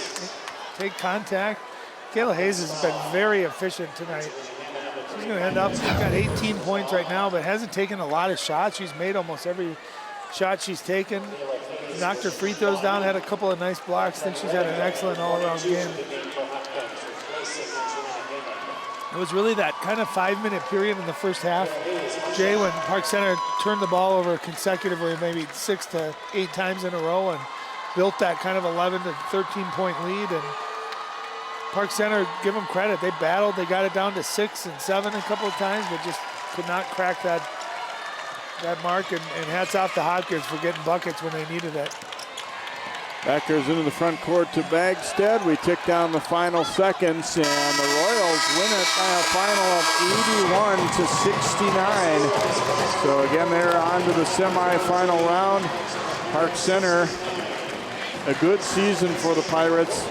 S2: take contact. Michaela Hayes has been very efficient tonight. She's going to end up, she's got 18 points right now, but hasn't taken a lot of shots. She's made almost every shot she's taken. Knocked her free throws down, had a couple of nice blocks. I think she's had an excellent all-around game. It was really that kind of 5-minute period in the first half, Jay, when Park Center turned the ball over consecutively, maybe 6 to 8 times in a row, and built that kind of 11 to 13-point lead. And Park Center, give them credit, they battled. They got it down to 6 and 7 a couple of times, but just could not crack that mark, and hats off to Hopkins for getting buckets when they needed it.
S1: Bueckers into the front court to Bagstead. We tick down the final seconds, and the Royals win it by a final of 81 to 69. So again, they're on to the semifinal round. Park Center, a good season for the Pirates,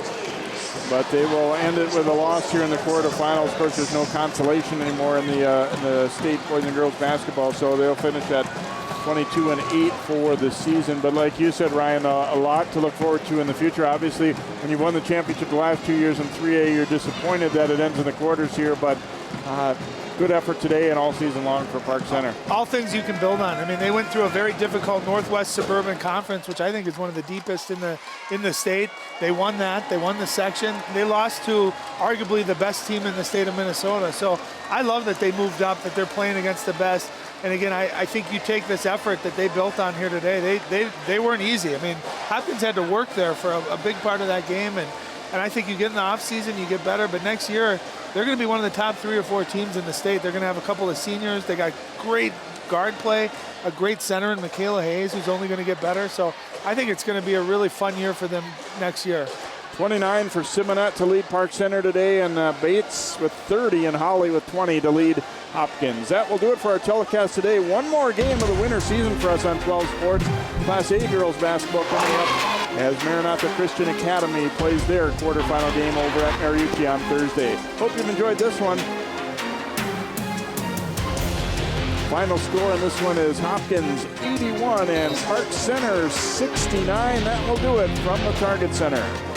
S1: but they will end it with a loss here in the quarterfinals. Of course, there's no consolation anymore in the state boys and girls basketball, so they'll finish at 22-8 for the season. But like you said, Ryan, a lot to look forward to in the future. Obviously, when you won the championship the last 2 years in 3A, you're disappointed that it ends in the quarters here, but good effort today and all season long for Park Center.
S2: All things you can build on. I mean, they went through a very difficult Northwest Suburban Conference, which I think is one of the deepest in the state. They won that. They won the section. They lost to arguably the best team in the state of Minnesota. So I love that they moved up, that they're playing against the best. And again, I think you take this effort that they built on here today. They weren't easy. I mean, Hopkins had to work there for a big part of that game. And I think you get in the offseason, you get better. But next year, they're going to be one of the top 3 or 4 teams in the state. They're going to have a couple of seniors. They got great guard play, a great center in Michaela Hayes, who's only going to get better. So I think it's going to be a really fun year for them next year.
S1: 29 for Simonet to lead Park Center today, and Bates with 30 and Holly with 20 to lead Hopkins. That will do it for our telecast today. One more game of the winter season for us on 12 Sports. Class A girls basketball coming up as Maranatha Christian Academy plays their quarterfinal game over at Mariucci on Thursday. Hope you've enjoyed this one. Final score in this one is Hopkins 81 and Park Center 69. That will do it from the Target Center.